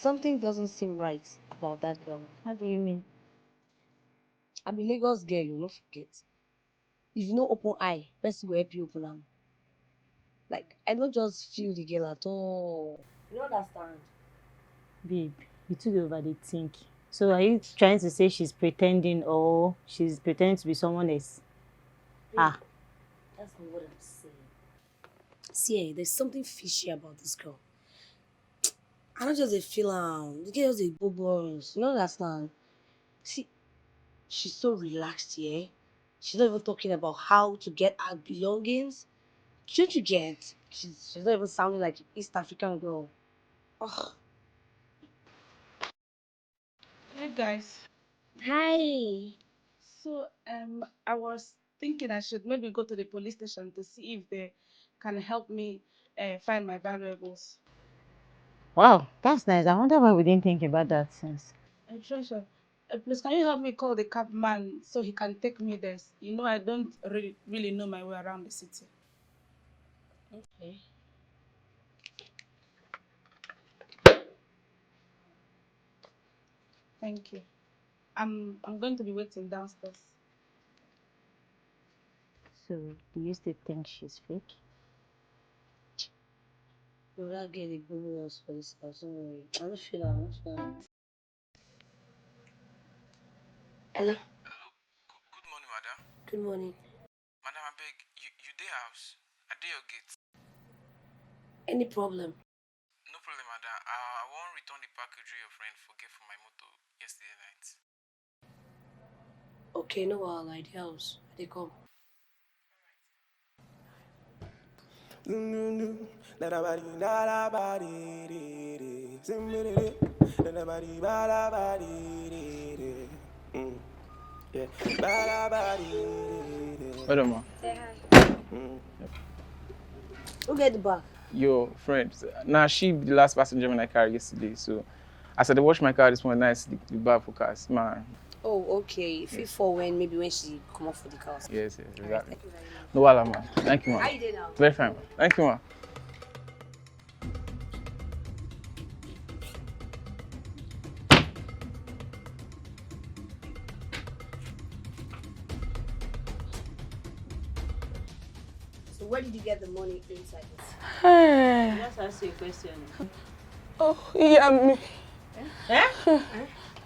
something doesn't seem right about that girl. How do you mean? I'm a Lagos girl, you no forget. If you no open eye, person will help you open am. Like, I don't just feel the girl at all. You understand? Babe, you too overthink. So are you trying to say she's pretending or she's pretending to be someone else? Ah. That's not what I'm saying. See, there's something fishy about this girl. I don't just feel the girl just a bobo. You know understand? See, she's so relaxed, yeah. She's not even talking about how to get her belongings. Shouldn't you get? She's not even sounding like an East African girl. Ugh. Hey guys. Hi. So I was thinking I should maybe go to the police station to see if they can help me find my valuables. Wow, that's nice. I wonder why we didn't think about that since. Treasure, please can you help me call the cab man so he can take me there? You know I don't really know my way around the city. Okay. Thank you. I'm going to be waiting downstairs. So, do you still think she's fake? You're not getting good else for this house. Don't worry. I'm not sure. I'm not sure. Hello. Good morning, madam. Good morning. Madam, I beg, you dey house? I dey your gate. Any problem? No problem, madam. I won't return the package your friend forget for my motor yesterday night. Okay, no, I'll at the house. They come. Hold on, ma. Say hi. Who get the bag? Your friend. Now she be the last passenger when I carried yesterday. So as I wash my car this morning, I see the bag for cars. Man. Oh, okay. If you for when she come off for the car. Yes, exactly. Right, thank you very much. No wahala, man. Thank you, ma. How you doing now? Very fine, ma. Thank you, ma. So where did you get the money inside it? Let's ask you a question. Oh, yeah, me. Eh?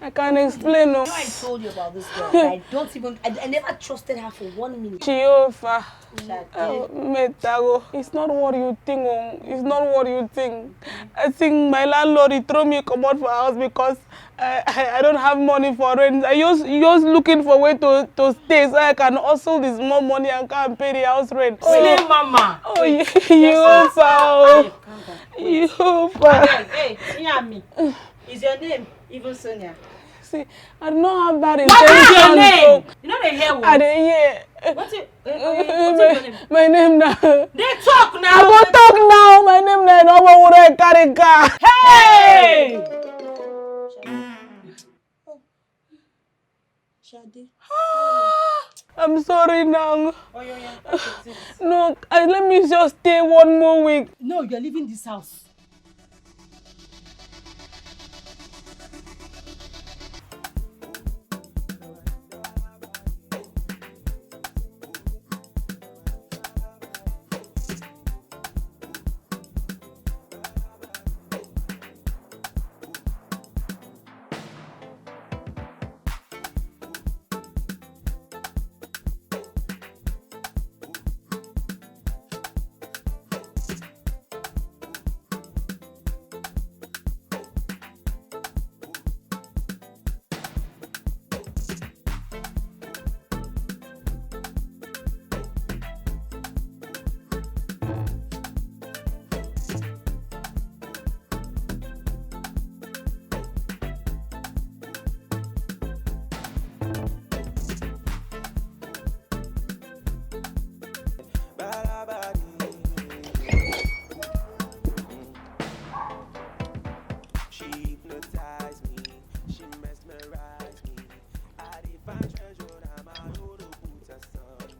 I can't explain. You know I told you about this girl. I don't even. I never trusted her for 1 minute. Jehovah. Metago. It's not what you think. It's not what you think. I think my landlord he threw me come out for house because I don't have money for rent. I just looking for way to stay so I can hustle this more money and can pay the house rent. Slay mama. Oh, Jehovah. Jehovah. Hey, hear me. Is your name even Sonia? See, I don't have that What is your intention. name? You know they hear what? I dey hear. What's your name? My name now. They talk now. I go talk now. My name now. No more worry carry car. Hey! I'm sorry now. No, let me just stay 1 more week. No, you're leaving this house.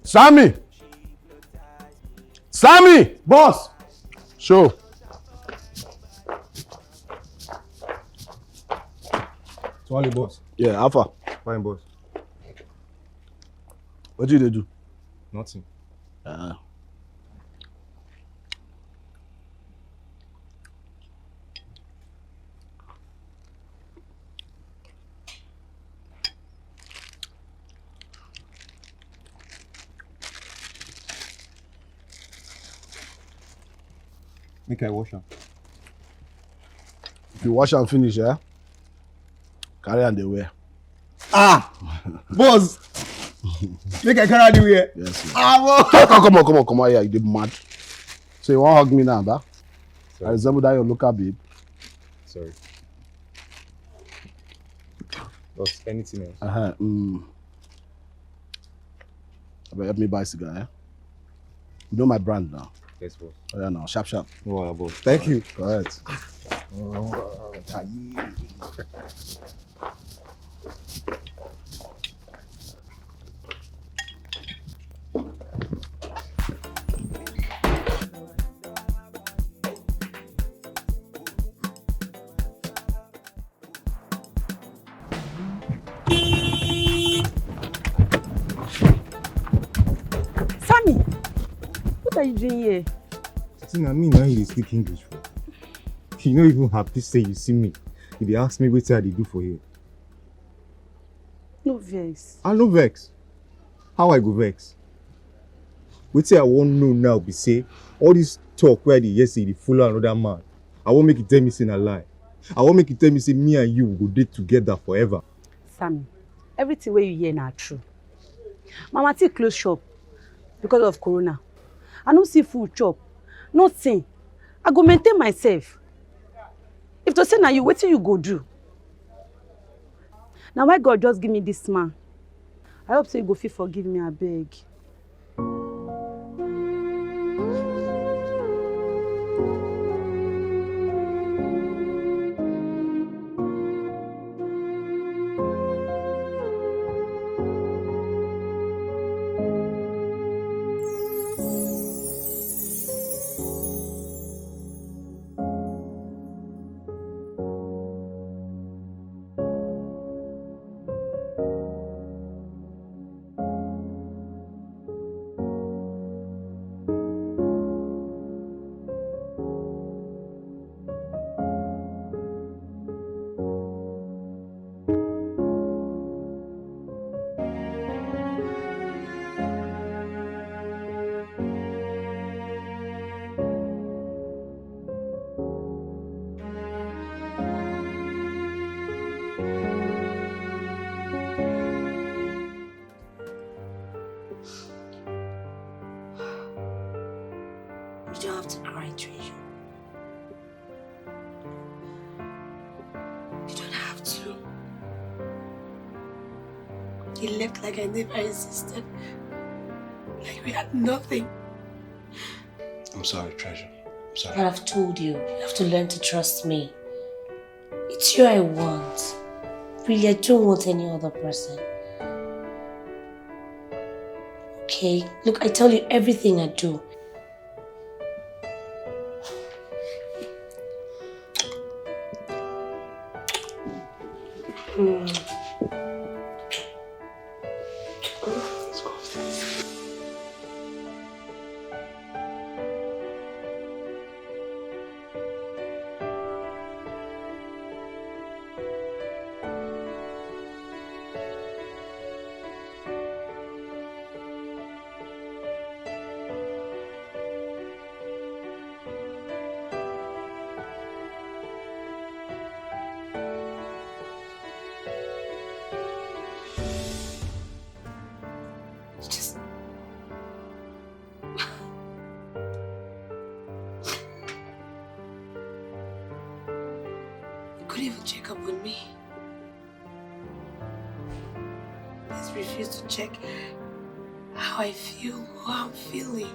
Sammy! Sammy! Boss! Show. Swally boss. Yeah, Alpha. Fine boss. What did they do? Nothing. Make I wash am. If you wash and finish, yeah? Carry on the way. Ah! Boss! Make I carry the way. Yes. Ah, Come on, here. You did mad. So you want to hug me now, ba? I resemble that your local babe. Sorry. Boss, anything else? Help me buy a cigar, eh? You know my brand now. Yes, boss. Oh, yeah, now. Sharp. Wow, boss. Thank you. Correct. Sammy, what are you doing here? Sitting at me now, you speak English for. You not even happy say you see me. You dey ask me what I do for here. No vex. I no vex. How I go vex? Wetin I wan know now be say all this talk where I dey hear say you dey follow another man. I wan make you tell me say na lie. I wan make you tell me say me and you go dey together forever. Sammy, everything wey you hear na true. Mama T close shop because of corona. I no see food chop. Nothing. I go maintain myself. If to say na you, wetin you go do? Na why God just give me this man. I hope say you go fit forgive me, abeg. You don't have to cry, Treasure. You don't have to. You left like I never existed. Like we had nothing. I'm sorry, Treasure. I'm sorry. But I've told you, you have to learn to trust me. It's you I want. Really, I don't want any other person. Okay? Look, I tell you everything I do. Couldn't even check up on me. Just refused to check how I feel or how I'm feeling.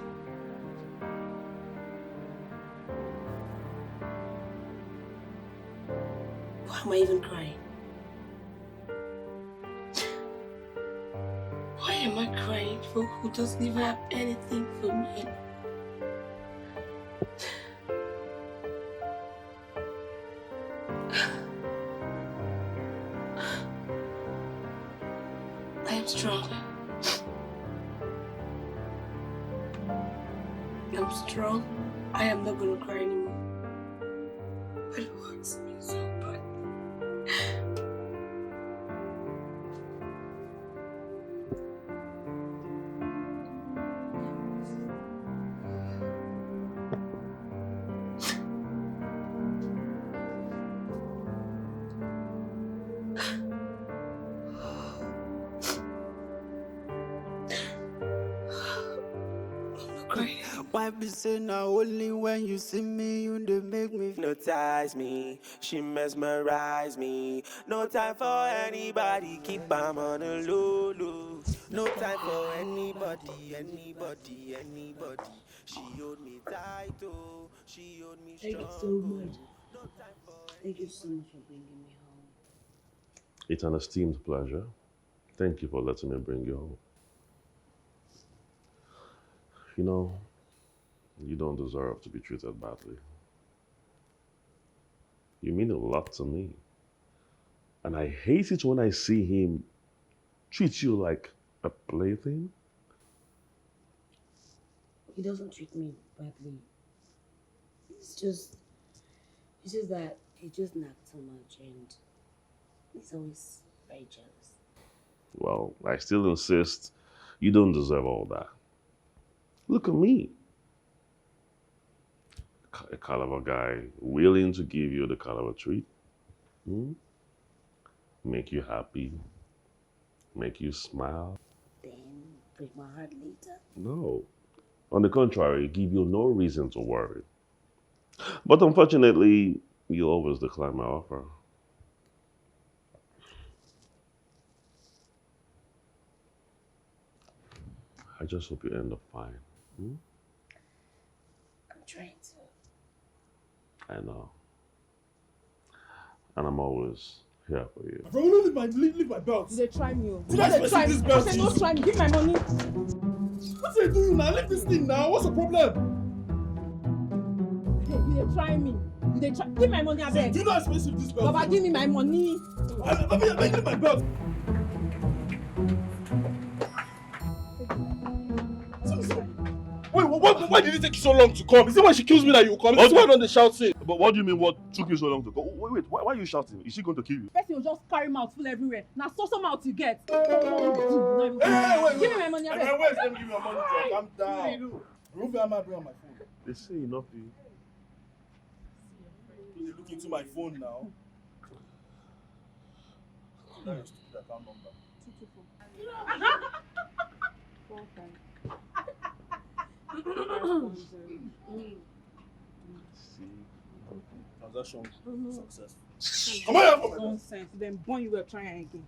Why am I even crying? Why am I crying for who doesn't even have anything for me? I am strong. I'm strong. I am not gonna cry anymore. But it hurts me so bad. Why be say now only when you see me you dey make me hypnotize me, she mesmerize me. No time for anybody, keep am on the low low. No time for anybody. She hold me tight oh, she hold me Thank you so strong much. oh. Thank you so much for bringing me home. It's an esteemed pleasure. Thank you for letting me bring you home. You know, you don't deserve to be treated badly. You mean a lot to me. And I hate it when I see him treat you like a plaything. He doesn't treat me badly. It's just that he just nagged so much and he's always very jealous. Well, I still insist you don't deserve all that. Look at me. A caliber guy willing to give you the caliber treat. Make you happy. Make you smile. Then break my heart later. No. On the contrary, give you no reason to worry. But unfortunately, you always decline my offer. I just hope you end up fine. I'm trying to. I know. And I'm always here for you. Bro, leave my belt. They try me. Did I They try this me. belt? I said, don't try me. Give my money. What are you doing now? Leave this thing now. What's the problem? They try me. They try. Give my money, I beg. Do you know how expensive this belt is? Baba, give me my money. Leave my belt. Wait, why did it take you so long to come? Is it when she kills me that you will come? Is it why don't they shout it? But what do you mean what took you so long to go? Wait, why are you shouting? Is she going to kill you? Person will just carry mouth full everywhere. Now so mouth you get. Hey, wait. Give me my money, I beg. Wait, let me give you your money. Calm down. Remove your hand on my phone. They say enough to you. You look into my phone now. That is stupid account number. 224. Transaction success. Come on here for me. Nonsense. Then born you were trying again.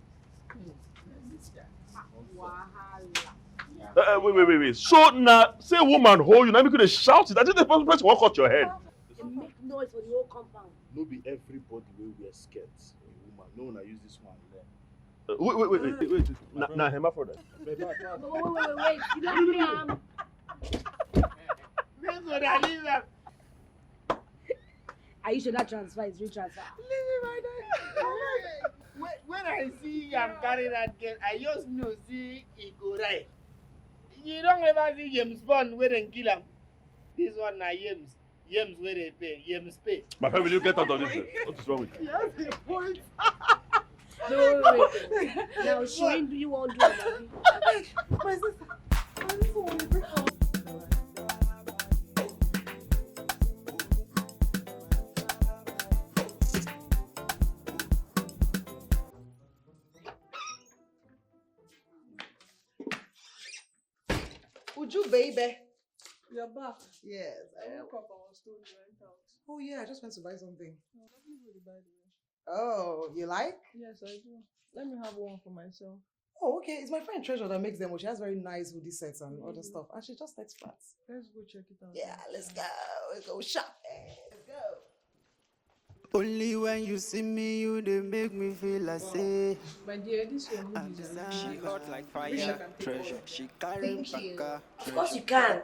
Wait. So now, say woman hold you, now we could have shouted. I think the first person won't cut your head. They make noise for the whole compound. No be everybody will wear skirts. Woman, no one I use this one. Wait. Now, hermaphrodite. Wait. You don't me, That's what I leave them. Are you sure that transfer is real transfer? Leave me my day. When I see I'm carrying that girl, I just know see it go right. You don't ever see James Bond where they kill him. This one na James. James where they pay. James pay. My friend, will you get out of this? What is wrong with you? Yes, the point. No, wait. Now, Shane, do you want to do it? My sister. I just want to break out. Uju, baby. You're back. Yes, I woke up and was told you went out. Oh yeah, I just went to buy something. Lovely booty, by the way. Oh, you like? Yes, I do. Let me have one for myself. Oh, okay. It's my friend Treasure that makes them. She has very nice hoodie sets and other stuff. And she just likes flats. Let's go check it out. Yeah, let's go. Let's go shopping. Let's go. Only when you see me, you they make me feel I say. My dear, this one will be She hot like fire, treasure. She carry Thank you. baka, Of course you can.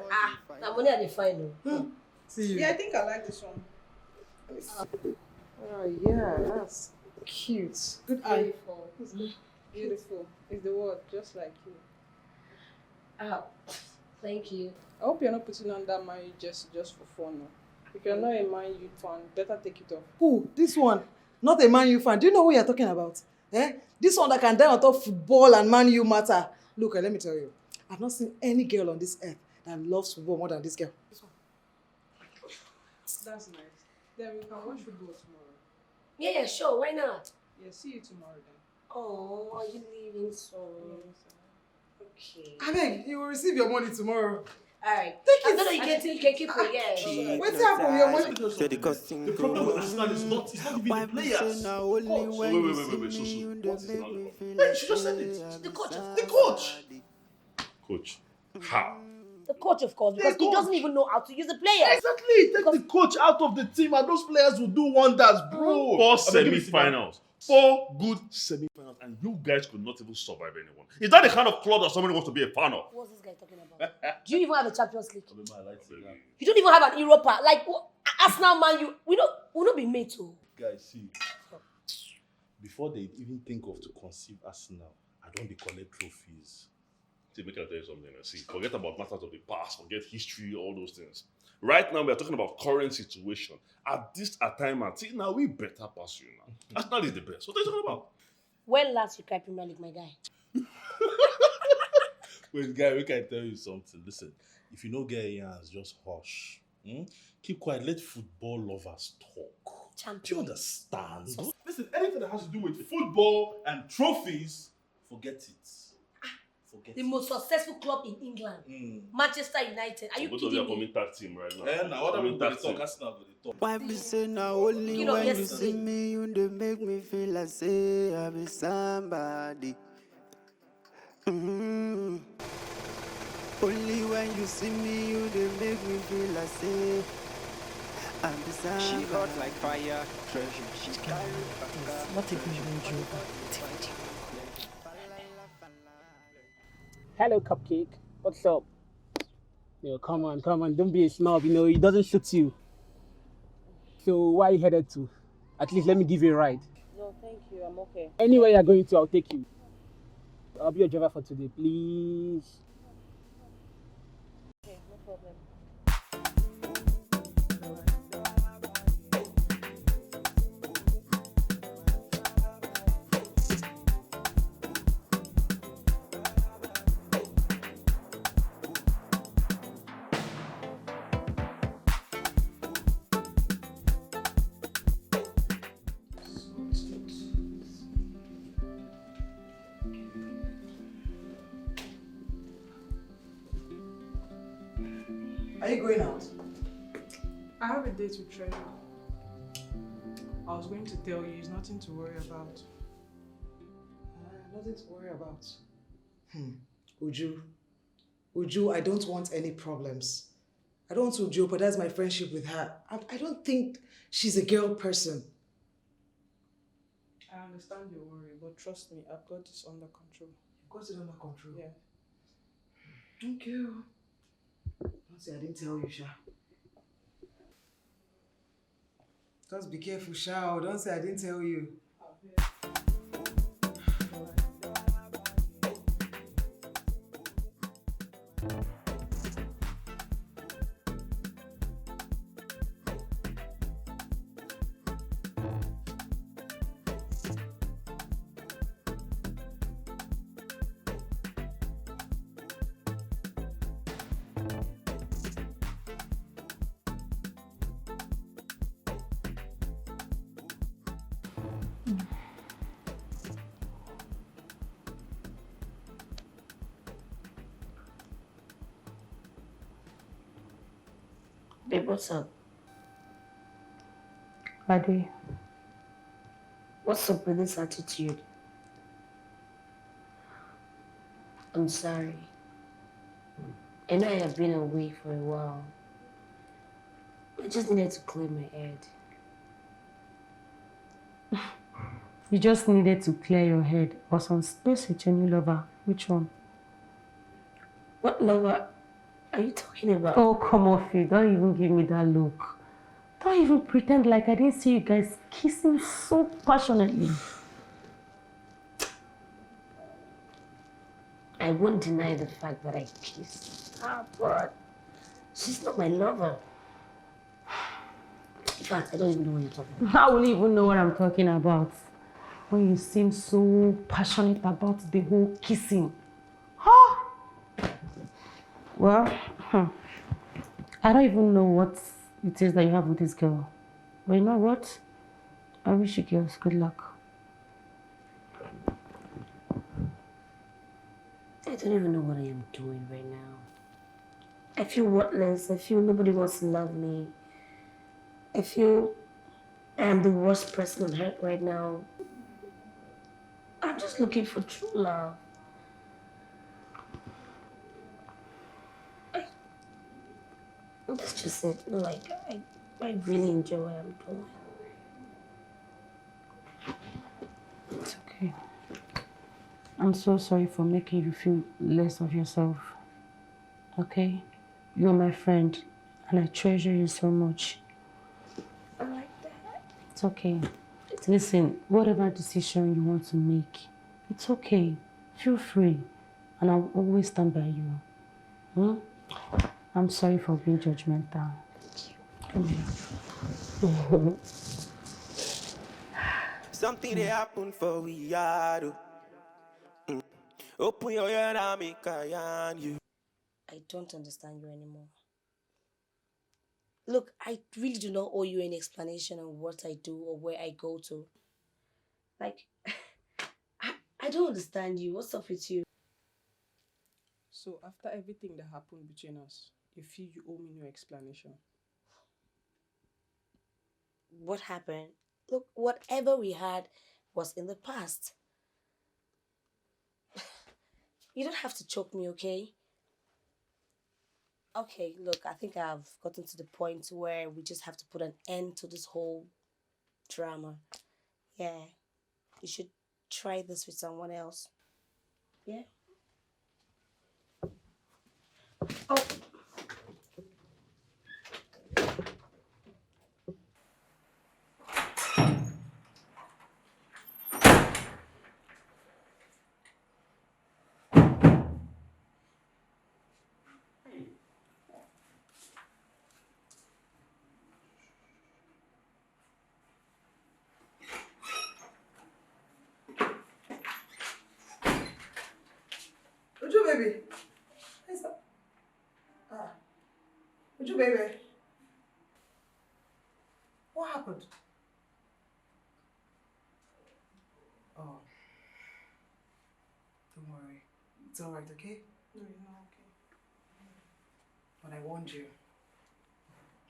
That money are the final. See you. Yeah, I think I like this one. Oh yeah, that's cute. Good eye. Beautiful is the word, just like you. Oh, thank you. I hope you're not putting on that Man U just for fun. No? If you're not a Man U fan, better take it off. Who? This one? Not a Man U fan. Do you know who you're talking about? Eh? This one that can die on top football and Man U matter. Look, let me tell you. I've not seen any girl on this earth that loves football more than this girl. This one. That's nice. Then we can watch football tomorrow. Yeah, sure. Why not? Yeah, see you tomorrow then. Oh, are you leaving soon? Okay. I mean, you will receive your money tomorrow. Alright. Take it. No, you can keep it, yeah. What's happening with your money? The problem with Arsenal is not even the players. Wait, she just said it. The coach. The coach. Coach. How? The coach, of course, because he doesn't even know how to use the players. Exactly. Take the coach out of the team and those players will do wonders, bro. 4 semi-finals. 4 good semi-finals, and you guys could not even survive anyone. Is that the kind of club that somebody wants to be a fan of? What's this guy talking about? Do you even have a Champions League? You You don't even have an Europa. Like, Arsenal, Man U, we not be made to. Guys, see, before they even think of to conceive Arsenal, I don't collect trophies. See, make I tell you something. See, forget about matters of the past, forget history, all those things. Right now, we are talking about current situation. At this time, see, now we better pass you now. Arsenal is the best. What are you talking about? When last you cried Premier League, my guy? Wait, guy, we can tell you something. Listen, if you don't get hands, just hush. Keep quiet. Let football lovers talk. Champion. Do you understand? Listen, anything that has to do with football and trophies, forget it. The most successful club in England, Manchester United. Are you Both of you are kidding me? forming tag team right now. Now what Forming about tag the team. talk? Arsenal go dey talk. Why be say now only You know, when you yesterday. see me, you dey make me feel like say I be somebody. Only when you see me, you dey make me feel like say I be somebody. She hot like fire, treasure. She's carrying Not even an joke. Hello, Cupcake. What's up? Yo, come on. Don't be a snob. You know, it doesn't suit you. So, where are you headed to? At least let me give you a ride. No, thank you. I'm okay. Anywhere you're going to, I'll take you. I'll be your driver for today, please. Okay, no problem. Are you going out? I have a date with Treasure. I was going to tell you, it's nothing to worry about. Nothing to worry about. Uju, I don't want any problems. I don't want to jeopardize my friendship with her. I don't think she's a girl person. I understand your worry, but trust me, I've got this under control. You've got it under control? Yeah. Thank you. Don't say I didn't tell you, Sha. Just be careful, Sha. Don't say I didn't tell you. Babe, what's up? Ade, What's up with this attitude? I'm sorry. I know I have been away for a while. I just needed to clear my head. you just needed to clear your head or some space with your new lover. Which one? What lover are you talking about? Oh, come off it. Don't even give me that look. Don't even pretend like I didn't see you guys kissing so passionately. I won't deny the fact that I kissed her, but she's not my lover. In fact, I don't even know what you're talking about. How will you even know what I'm talking about? When you seem so passionate about the whole kissing. Huh? Well, I don't even know what it is that you have with this girl. But you know what? I wish you girls good luck. I don't even know what I am doing right now. I feel worthless. I feel nobody wants to love me. I feel I am the worst person on earth right now. I'm just looking for true love. That's just it. Like, I really enjoy what I'm doing. It's okay. I'm so sorry for making you feel less of yourself. Okay? You're my friend, and I treasure you so much. I like that. It's okay. Listen, whatever decision you want to make, it's okay. Feel free, and I'll always stand by you. I'm sorry for being judgmental. Come here. Something they happen for we yard. Open your ear and make I yarn you. I don't understand you anymore. Look, I really do not owe you any explanation on what I do or where I go to. Like, I don't understand you. What's up with you? So after everything that happened between us, you feel you owe me no explanation? What happened? Look, whatever we had was in the past. You don't have to choke me, okay? Okay, look, I think I've gotten to the point where we just have to put an end to this whole drama. Yeah, you should try this with someone else. Yeah? Oh. Uju, baby. What's up? Uju, baby. What happened? Oh. Don't worry. It's alright, okay? No, you're not okay. But I warned you.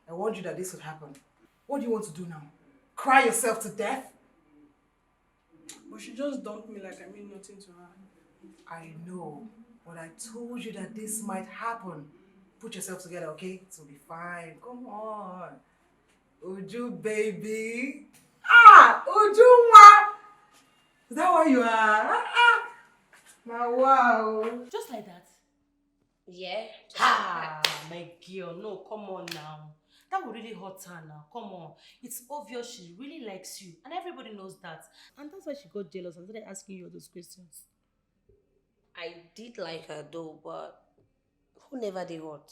I warned you that this would happen. What do you want to do now? Cry yourself to death? But she just dumped me like I mean nothing to her. I know, but I told you that this might happen. Put yourself together, okay? It will be fine. Come on. Uju, baby. Ujuma! Is that why you are? Now, wow. Just like that? Yeah? My girl, no, come on now. That would really hurt her now. Come on. It's obvious she really likes you, and everybody knows that. And that's why she got jealous and started asking you all those questions. I did like her though, but who never did hurt?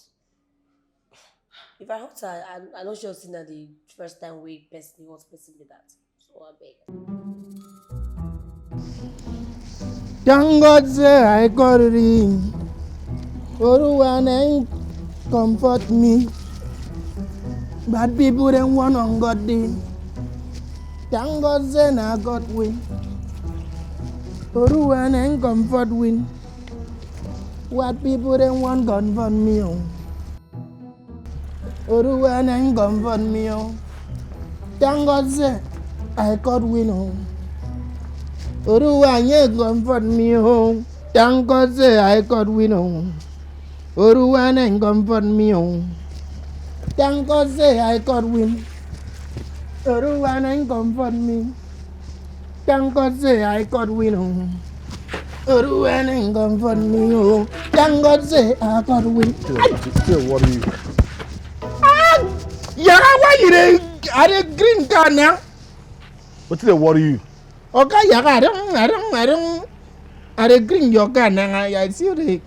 If I hurt her, I know she was seen that the first time we personally hurt person with that. So I beg. Thank God say I got ring. Everyone ain't comfort me. Bad people don't want on God day. Thank God say I got win. Everyone ain't comfort win. What people don't want comfort me on. Everyone ain't comfort me on. Thank God say I got win on. Everyone ain't comfort me on. Thank God say I got win on. Everyone ain't comfort me on. Thank God say I got win. Everyone ain't comfort me. Thank God say I got win on. Everyone ain't comfort me. Oh, thank God say I got win. Still, what are you? Yeah, why you dey? Are they green card now? What's the worry you? Okay, yeah, I don't. I dey green your car now. I see the.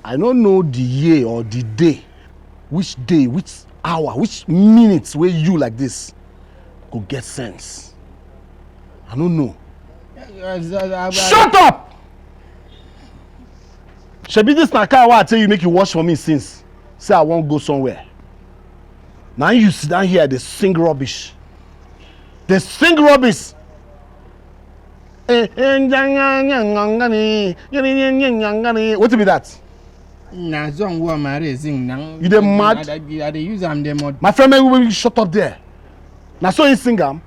I don't know the year or the day, which hour, which minutes where you like this go get sense. I don't know. Shut up! Shebi this na car wey I tell you make you wash for me since. Say I wan go somewhere. Now you sit down here dey sing rubbish. Dey sing rubbish. What be that? Na song wey Mary sing now. You dey mad? I dey use am dey mod. My friend, make you shut up there. Na so he sing am?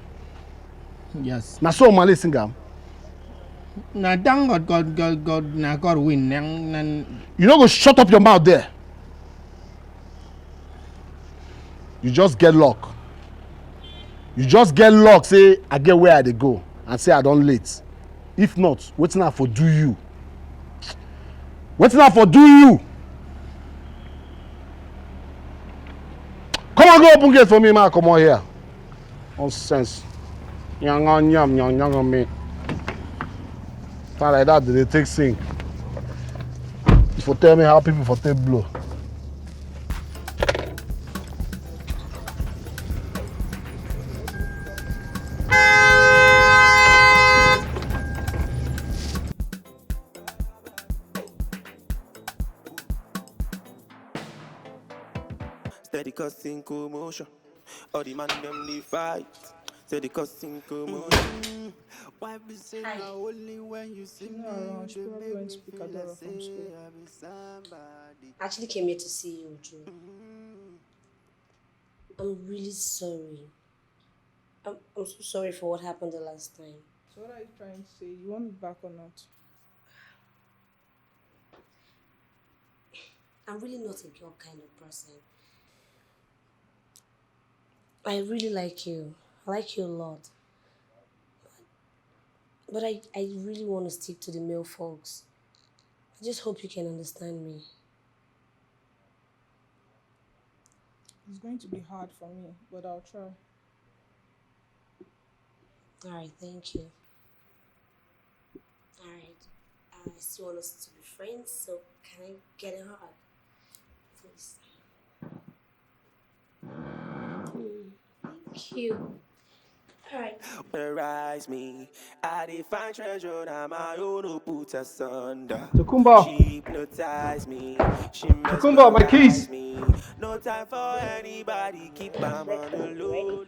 Yes. Na so Omale sing am? Na thank God, na God win. You no go shut up your mouth there. You just get luck. You just get luck, say I get where I dey go and say I don late. If not, wetin I for do you? Wetin I for do you? Come on, go open gate for me, man. Come on here. Nonsense. Nyam on me. Sound like that, they take sing. You for tell me how people for take blow. Steady causing commotion. All the man them they fight. Steady causing commotion. Why be saying only when you see me? She probably went to pick Adora from school. I actually came here to see you, Joe. I'm really sorry. I'm so sorry for what happened the last time. So what are you trying to say? You want me back or not? I'm really not a girl kind of person. I really like you. I like you a lot. But I really want to stick to the male folks. I just hope you can understand me. It's going to be hard for me, but I'll try. Alright, thank you. Alright. I still want us to be friends, so can I get a hug? Please. Thank you. Alright. Rise me. I define treasure now my own who put asunder. Tokumbo. She hypnotize me. She Tokumbo, my keys. me. No time for anybody. Keep my on the low.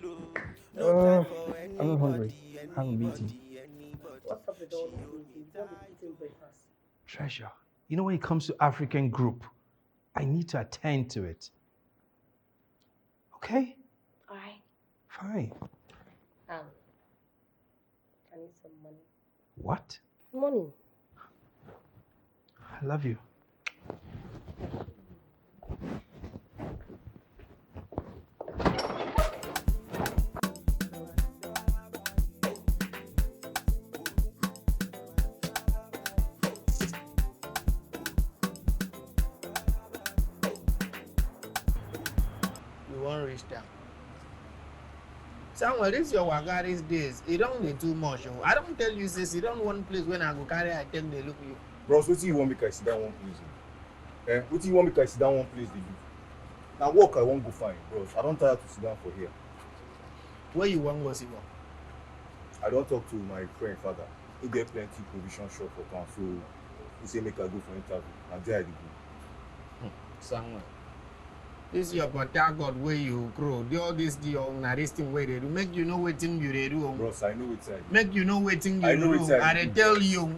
No time for anybody. I'm not hungry. I have a meeting. What's up with all this? You won't be eating breakfast. Treasure, you know when it comes to African group, I need to attend to it. Okay? Alright. Fine. I need some money. What? Money. I love you. You won't reach down. Samuel, this your waka these days. It don't be too much. Oh. I don't tell you, sis, you don't want place when I go carry I take they look you. Bros, what do you want me to sit down one place? Eh? What do you want me to sit down one place to do? Now work I won't go find, bros. I don't tire to sit down for here. Where you want go see one? I don't talk to my friend father. He get plenty provision shop for town, so he say make I go for interview. And there I dey go. Samuel. This your Port Harcourt where you grow. All this thing where they do. Make you know what thing you do. Bros, I know what I do. Make you know what thing you I know do. what I I do. tell you.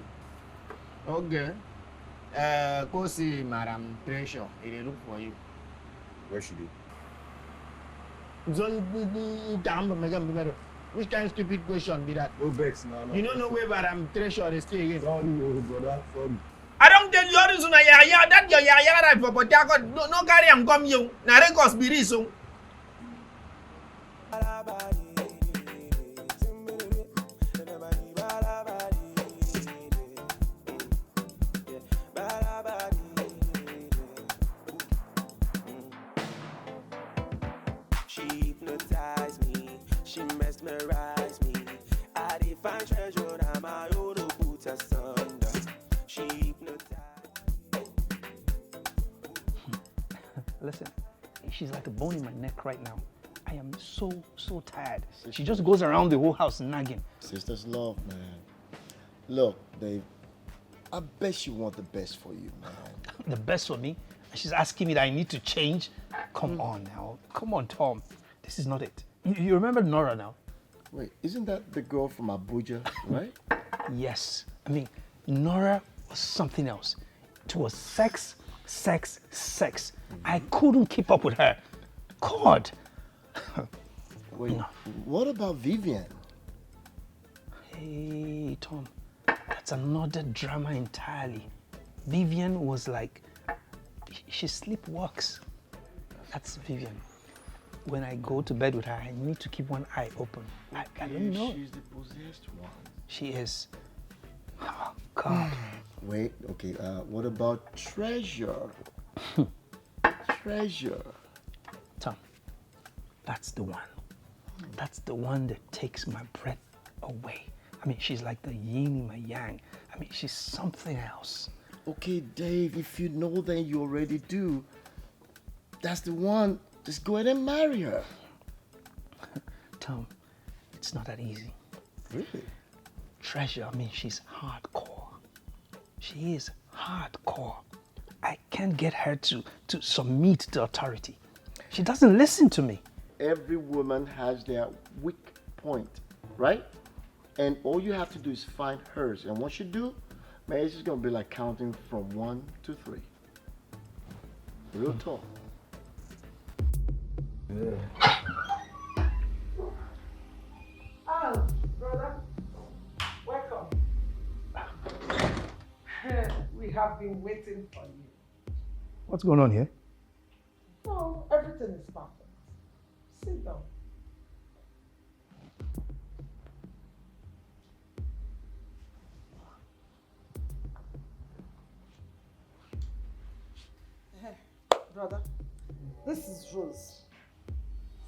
Okay. Go see Madam Treasure. They look for you. Where she dey? Which kind of stupid question be that? No vex now. You don't know where Madam Treasure they stay again. Sorry, brother. Sorry. I don't tell you all this una yaya that your yaya right for Port Harcourt. No carry am come you. Na records be this so. She hypnotize me. She mesmerize me. I define treasure now my own who put asunder. Listen, she's like a bone in my neck right now. I am so tired. She just goes around the whole house nagging. Sisters love, man. Look, Dave, I bet she want the best for you, man. The best for me? She's asking me that I need to change? Come on now. Come on, Tom. This is not it. You remember Nora now? Wait, isn't that the girl from Abuja, right? Yes. I mean, Nora was something else. It was sex. I couldn't keep up with her. God. Wait, what about Vivian? Hey, Tom. That's another drama entirely. Vivian was like, she sleepwalks. That's Vivian. When I go to bed with her, I need to keep one eye open. I don't know. She's the possessed one. She is. Oh, God. Wait, okay, what about Treasure? Treasure. Tom, that's the one. That's the one that takes my breath away. I mean, she's like the yin in my yang. I mean, she's something else. Okay, Dave, if you know, then you already do. That's the one. Just go ahead and marry her. Tom, it's not that easy. Really? Treasure, I mean, she's hardcore. She is hardcore. I can't get her to submit to authority. She doesn't listen to me. Every woman has their weak point, right? And all you have to do is find hers. And once you do, man, it's just gonna be like counting from 1 to 3. Real talk. Oh, brother, welcome. We have been waiting for you. What's going on here? No, everything is perfect. Sit down. Brother, this is Rose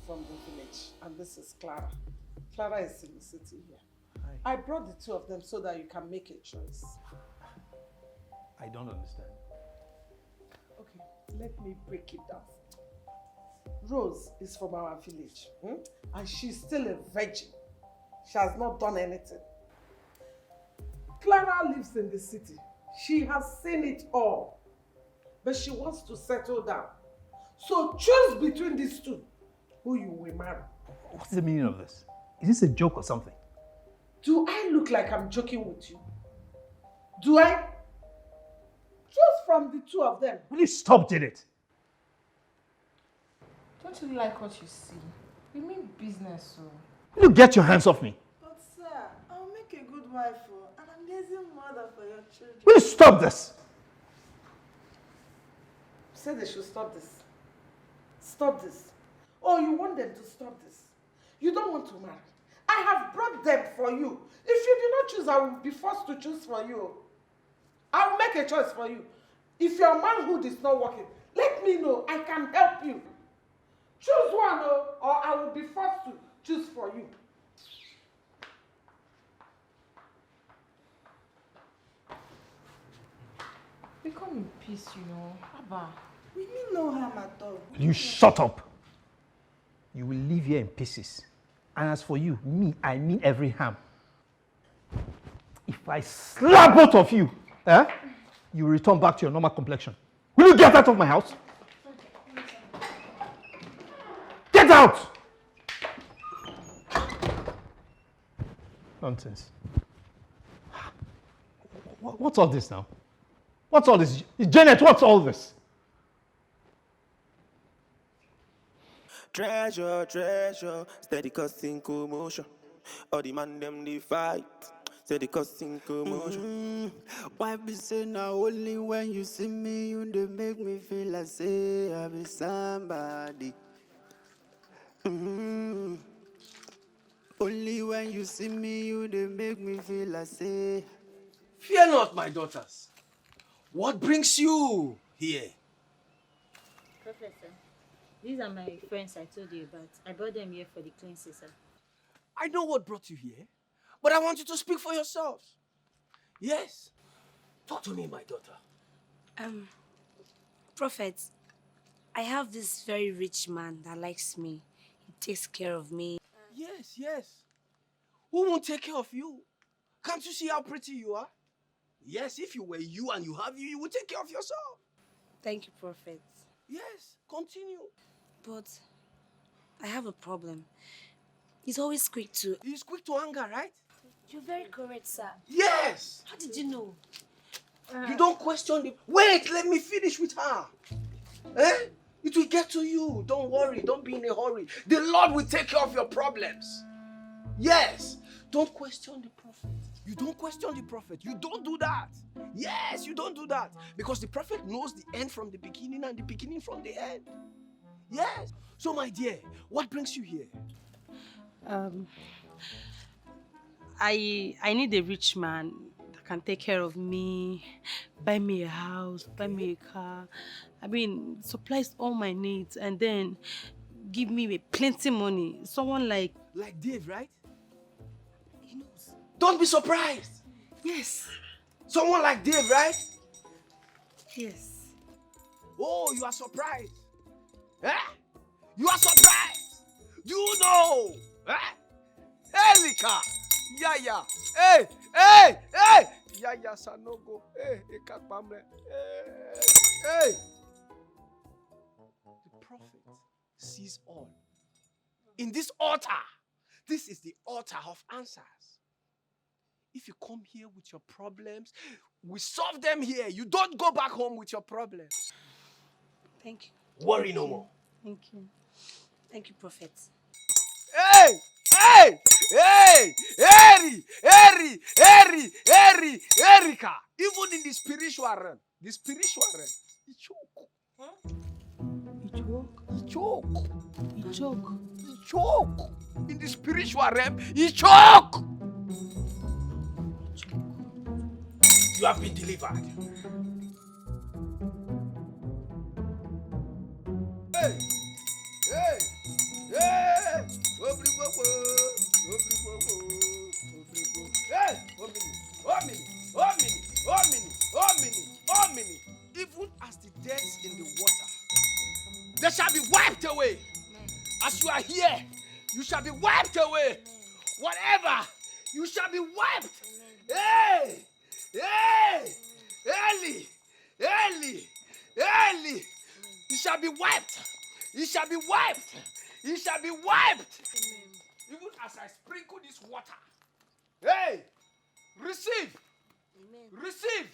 from the village, and this is Clara. Clara is in the city here. Hi. I brought the two of them so that you can make a choice. I don't understand. Okay, let me break it down. Rose is from our village, and she's still a virgin. She has not done anything. Clara lives in the city. She has seen it all, but she wants to settle down. So choose between these two, who you will marry. What's the meaning of this? Is this a joke or something? Do I look like I'm joking with you? Do I? Choose from the two of them. Will you stop, Janet? Don't you like what you see? We mean business, so. Will you get your hands off me? But sir, I'll make a good wife, and an amazing mother for your children. Will you stop this? Say they should stop this. Stop this. Oh, you want them to stop this? You don't want to marry. I have brought them for you. If you do not choose, I will be forced to choose for you. I will make a choice for you. If your manhood is not working, let me know. I can help you. Choose one, or I will be forced to choose for you. We come in peace, you know. Abba, we mean no harm at all. You shut up. You will leave here in pieces. And as for you, me, I mean every harm. If I slap both of you, you will return back to your normal complexion. Will you get out of my house? Get out! Nonsense. What's all this now? What's all this? Janet, what's all this? Treasure, treasure, steady causing commotion. All the man them they fight, steady causing commotion. Why be say now only when you see me you they make me feel like say I be somebody. Only when you see me you they make me feel like say. Fear not, my daughters. What brings you here? Professor, these are my friends I told you about. I brought them here for the cleansing, sir. I know what brought you here, but I want you to speak for yourselves. Yes. Talk to me, my daughter. Prophet, I have this very rich man that likes me. He takes care of me. Yes, yes. Who won't take care of you? Can't you see how pretty you are? Yes, if you were you and you have you would take care of yourself. Thank you, Prophet. Yes, continue. But I have a problem. He's always quick to... He's quick to anger, right? You're very correct, sir. Yes! How did you know? You don't question the... Wait, let me finish with her. Eh? It will get to you. Don't worry. Don't be in a hurry. The Lord will take care of your problems. Yes. Don't question the prophet. You don't question the prophet. You don't do that. Yes, you don't do that. Because the prophet knows the end from the beginning and the beginning from the end. Yes. So, my dear, what brings you here? I need a rich man that can take care of me, buy me a house, buy me a car. I mean, supplies all my needs and then give me plenty money. Someone like Dave, right? He knows. Don't be surprised. Yes. Someone like Dave, right? Yes. Oh, you are surprised. Eh? You are surprised. You know. Eh? Erika. Yeah. Hey. Yeah, Sanogo. Hey, Ekakpamre. Hey. The prophet sees all. In this altar, this is the altar of answers. If you come here with your problems, we solve them here. You don't go back home with your problems. Thank you. Worry no more. Thank you. Thank you, Prophet. Hey! Erika! Even in the spiritual realm, he choke. He choke. In the spiritual realm, he choke. You have been delivered. Hey! Even as the deaths in the water, they shall be wiped away. As you are here, you shall be wiped away. Whatever, you shall be wiped. Hey! Eli! You shall be wiped. He shall be wiped. He shall be wiped. Even as I sprinkle this water. Hey! Receive. Receive.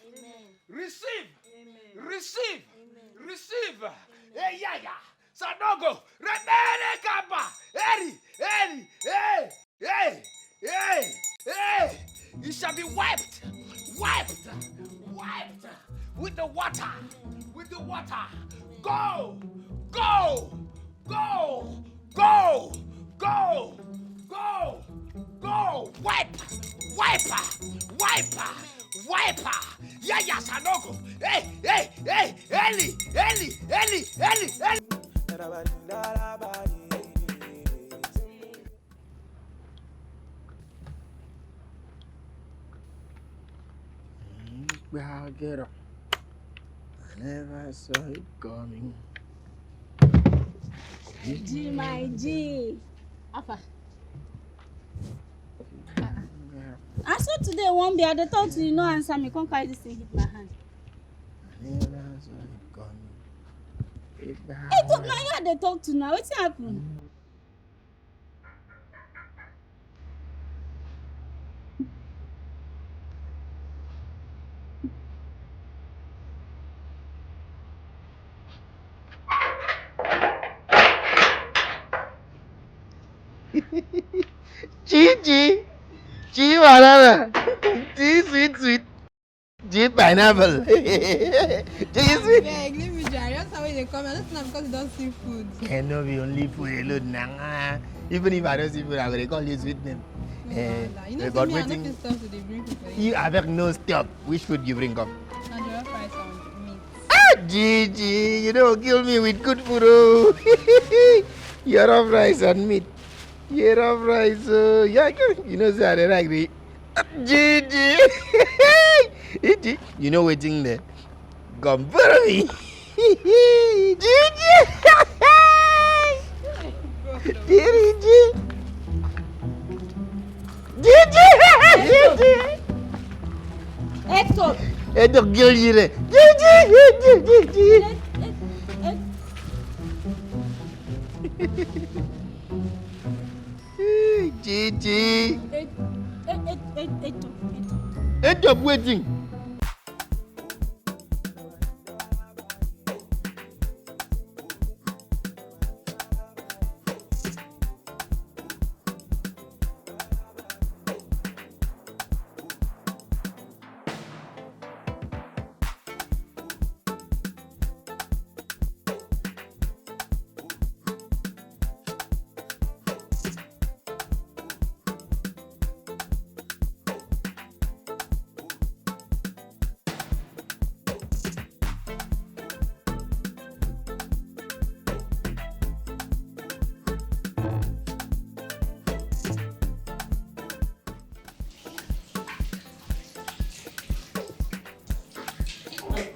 Receive. Receive. Receive. Hey, yeah. Sanogo. Renere Kamba. Hey. He shall be wiped. Wiped. With the water. Go. Wiper. Yeah, Sanogo. Hey. Eli. Get up. I never saw it coming. G, my G. Alpha. I saw today one day, I thought you no answer me, can't carry this thing hit my hand. I never saw it coming. Hey, talk now, you had to talk to now. What's happened? G banana. G sweet. G pineapple. G sweet. Beg, leave me, Jerry. That's how they come. That's not because you don't see food. Cannot be only food alone now. Even if I don't see food, I will call you sweet name. You know, but me, I don't stuff to the bring food for you. You have no stop. Which food you bring up? Nigerian fries and meat. Gigi, you don't kill me with good food. Oh. You're of rice and meat. You're of rice. Yeah, you know, sir, I like the Gigi. You know what's in there? Come for me. Hector! Hector, kill you. Gigi. Hector, waiting.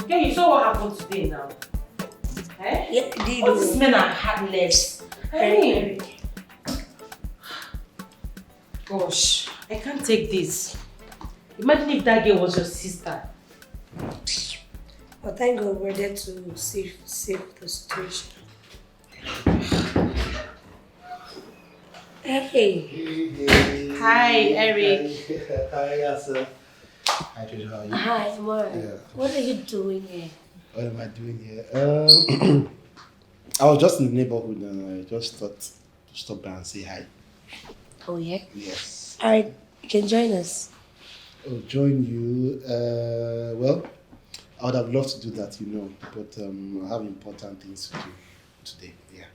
Okay, you saw what happened today now? Eh? Yeah, did. All these men are heartless. Hey. Gosh, I can't take this. Imagine if that girl was your sister. But thank God we're there to save the situation. Hey. Hi, Eric. Hi, Asa. Hi, Treasure. How are you? Hi, Mark. Yeah. What are you doing here? What am I doing here? I was just in the neighborhood and I just thought to stop by and say hi. Oh, yeah? Yes. Alright, you can join us. Oh, join you. Well, I would have loved to do that, you know, but I have important things to do today. Yeah.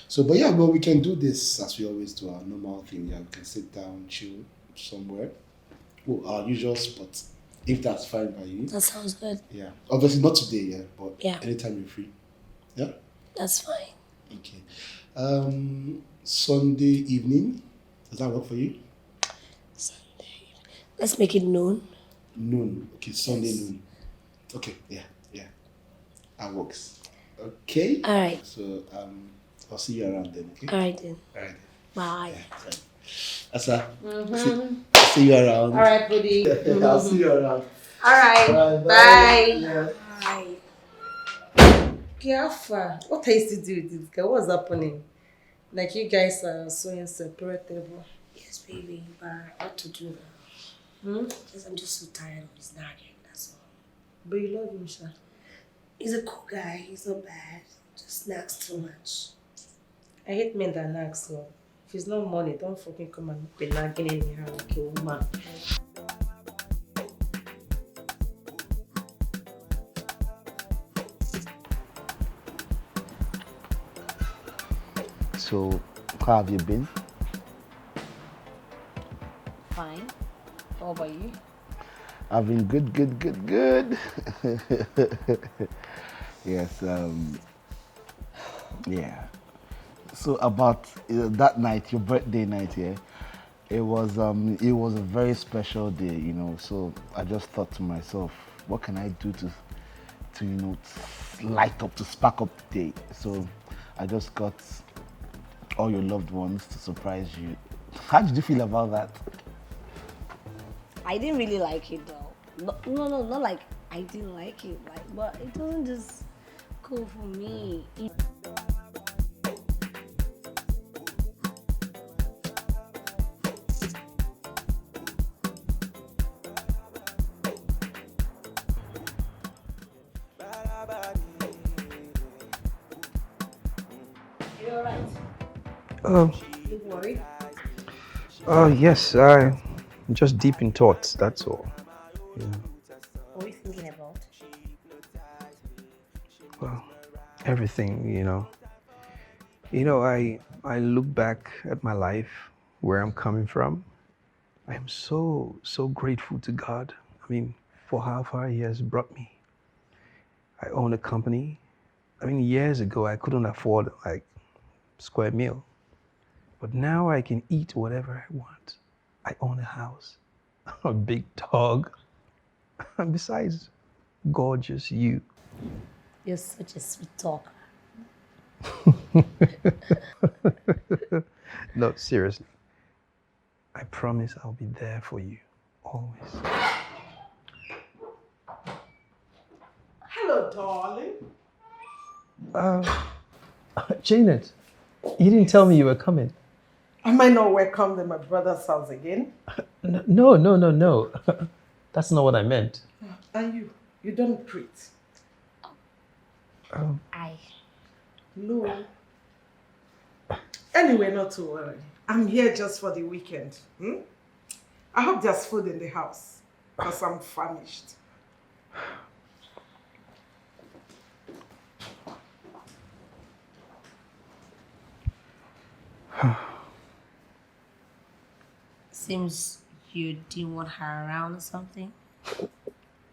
So, but yeah, well, we can do this as we always do, our normal thing. Yeah, we can sit down, chill somewhere. Oh, our usual spot. If that's fine by you. That sounds good. Yeah. Obviously not today, yeah, but Yeah. anytime you're free. Yeah? That's fine. Okay. Sunday evening. Does that work for you? Let's make it noon. Noon. Okay, Sunday noon. Okay, yeah. That works. Okay. Alright. So I'll see you around then, okay? Alright then. Alright. Bye. Asa, Mm-hmm. see you around. Alright, buddy. I'll see you around. Alright. Bye. Bye. Bye. Kiafa, what are you still doing with this girl? What's happening? Like you guys are so inseparable. Yes, baby, but what to do now? I'm just so tired of his nagging, that's all. But you love him, Sha. He's a cool guy, he's not bad. Just nags too much. I hate men that nag, so if it's not money, don't fucking come and be nagging anyhow like a woman. So, how have you been? Fine. How about you? I've been good. Yes, yeah. So about that night, your birthday night, yeah, it was a very special day, you know. So I just thought to myself, what can I do to you know, light up, to spark up the day? So I just got all your loved ones to surprise you. How did you feel about that? I didn't really like it though. No, not like I didn't like it, like, but it wasn't just cool for me. You alright? You worried? Yes, I'm just deep in thoughts, that's all. Yeah. What are you thinking about? Well, everything, you know. You know, I look back at my life, where I'm coming from. I am so grateful to God. I mean, for how far He has brought me. I own a company. I mean, years ago, I couldn't afford like square meal. But now I can eat whatever I want. I own a house, a big dog, and besides, gorgeous you. You're such a sweet talker. No, seriously. I promise I'll be there for you, always. Hello, darling. Janet, you didn't tell me you were coming. Am I not welcome in my brother's house again? No. That's not what I meant. And you don't greet. I. No. Anyway, not to worry. I'm here just for the weekend. I hope there's food in the house, because I'm famished. Seems you didn't want her around or something.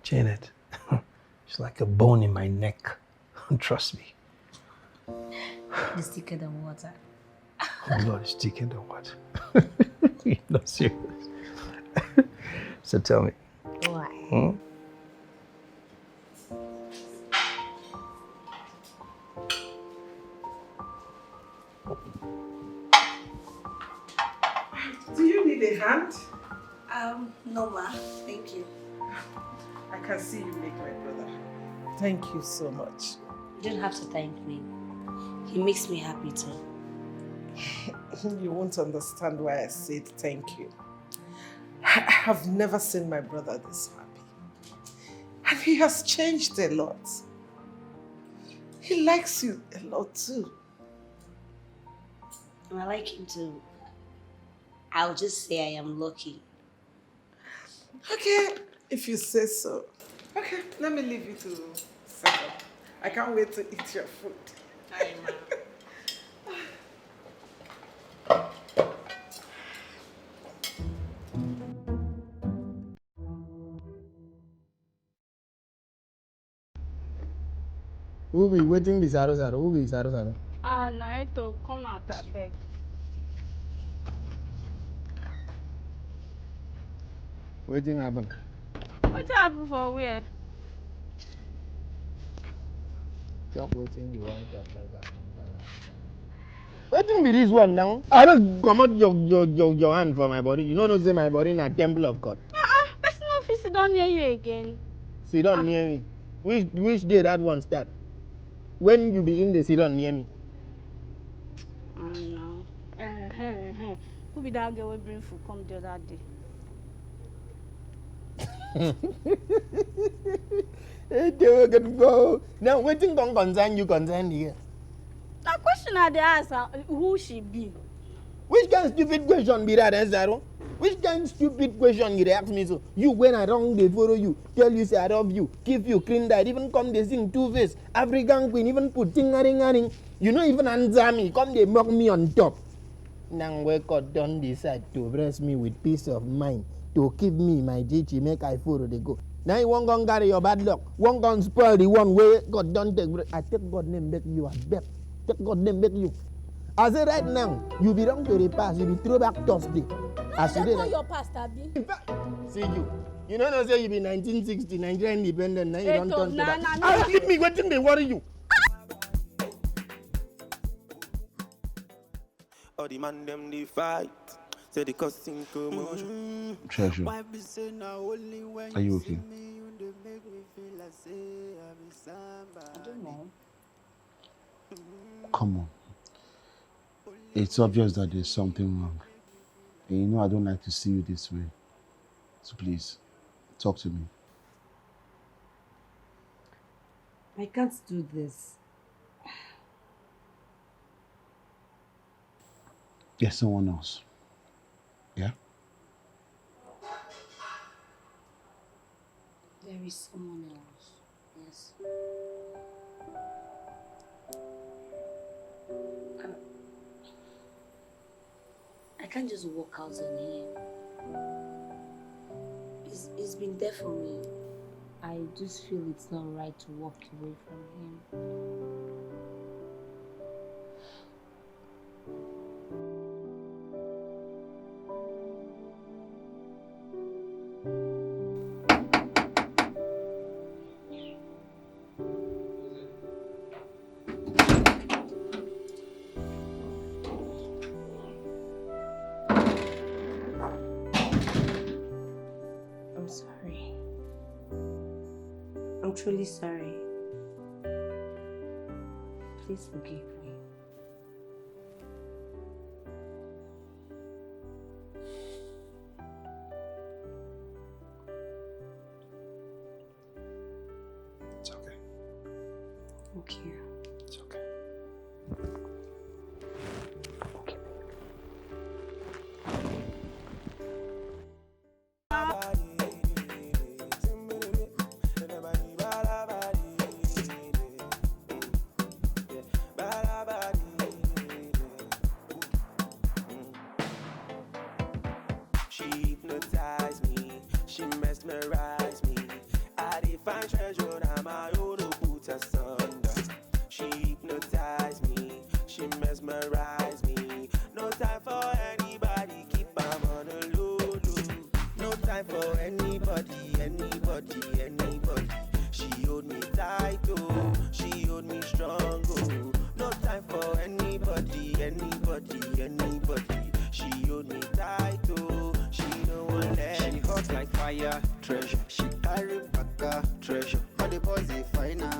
Janet, it's like a bone in my neck. Trust me. It's thicker than water. Oh Lord, it's thicker than what? You're not serious. So tell me. Why? Do you need a hand? No ma, thank you. I can see you make my brother. Thank you so much. You don't have to thank me. He makes me happy too. You won't understand why I said thank you. I have never seen my brother this happy. And he has changed a lot. He likes you a lot too. I like him too. I'll just say I am lucky. Okay, if you say so. Okay, let me leave you to set up. I can't wait to eat your food. Hi, ma. Who be waiting be Saro Saro? Who be Saro Saro? Naito, come out, I beg. Waiting happen. What happened for where? Stop waiting, you want to like that. Waiting be this one now. I don't come out your hand for my body. You don't say my body in a temple of God. Person no fit sit down near you again. Sit down near me. Which day that one start? When you begin to sit down near me? No. Who be that girl we bring food come the other day? They can go. Now waiting don't concern you concern here. That question I dey ask who she be. Which kind of stupid question be that, Zaro? Which kind of stupid question you ask me so? You when I wrong they follow you, tell you say I love you, keep you clean that, even come they sing two-face, African queen, even put ting-a-ring-a-ring. You know even answer me, come they mock me on top. Now wake up don't decide to bless me with peace of mind, to keep me my GG, make I follow they go. Now you won't go carry your bad luck, won't go spoil the one way God don't take. I take God name make you, I beg. Take God name make you. I say right now, you belong to the past, you be throw back Thursday. As you did. Your past, Abi. See you. You know say you be 1960, Nigerian independent, now you don't turn to that. Nah. Give me what thing they worry you. All the man them they fight. Say the causing commotion. Treasure. Are you okay? I don't know. Come on. It's obvious that there's something wrong. And you know I don't like to see you this way. So please, talk to me. I can't do this. There's someone else. Yeah? There is someone else. Yes. I can't just walk out on him. He's been there for me. I just feel it's not right to walk away from him. truly sorry. Please forgive me. It's okay. Okay. It's okay. She hypnotized me, she mesmerized me. I define treasure, now my own to put asunder. She hypnotized me, she mesmerized me. No time for anybody, keep am on the low, low. No time for anybody, anybody, anybody. She hold me tight, oh, she hold me strong, oh. No time for anybody, anybody, anybody. She hold me tight, oh, she no one let. She hot like fire, treasure. She carry back treasure. All the boys they find her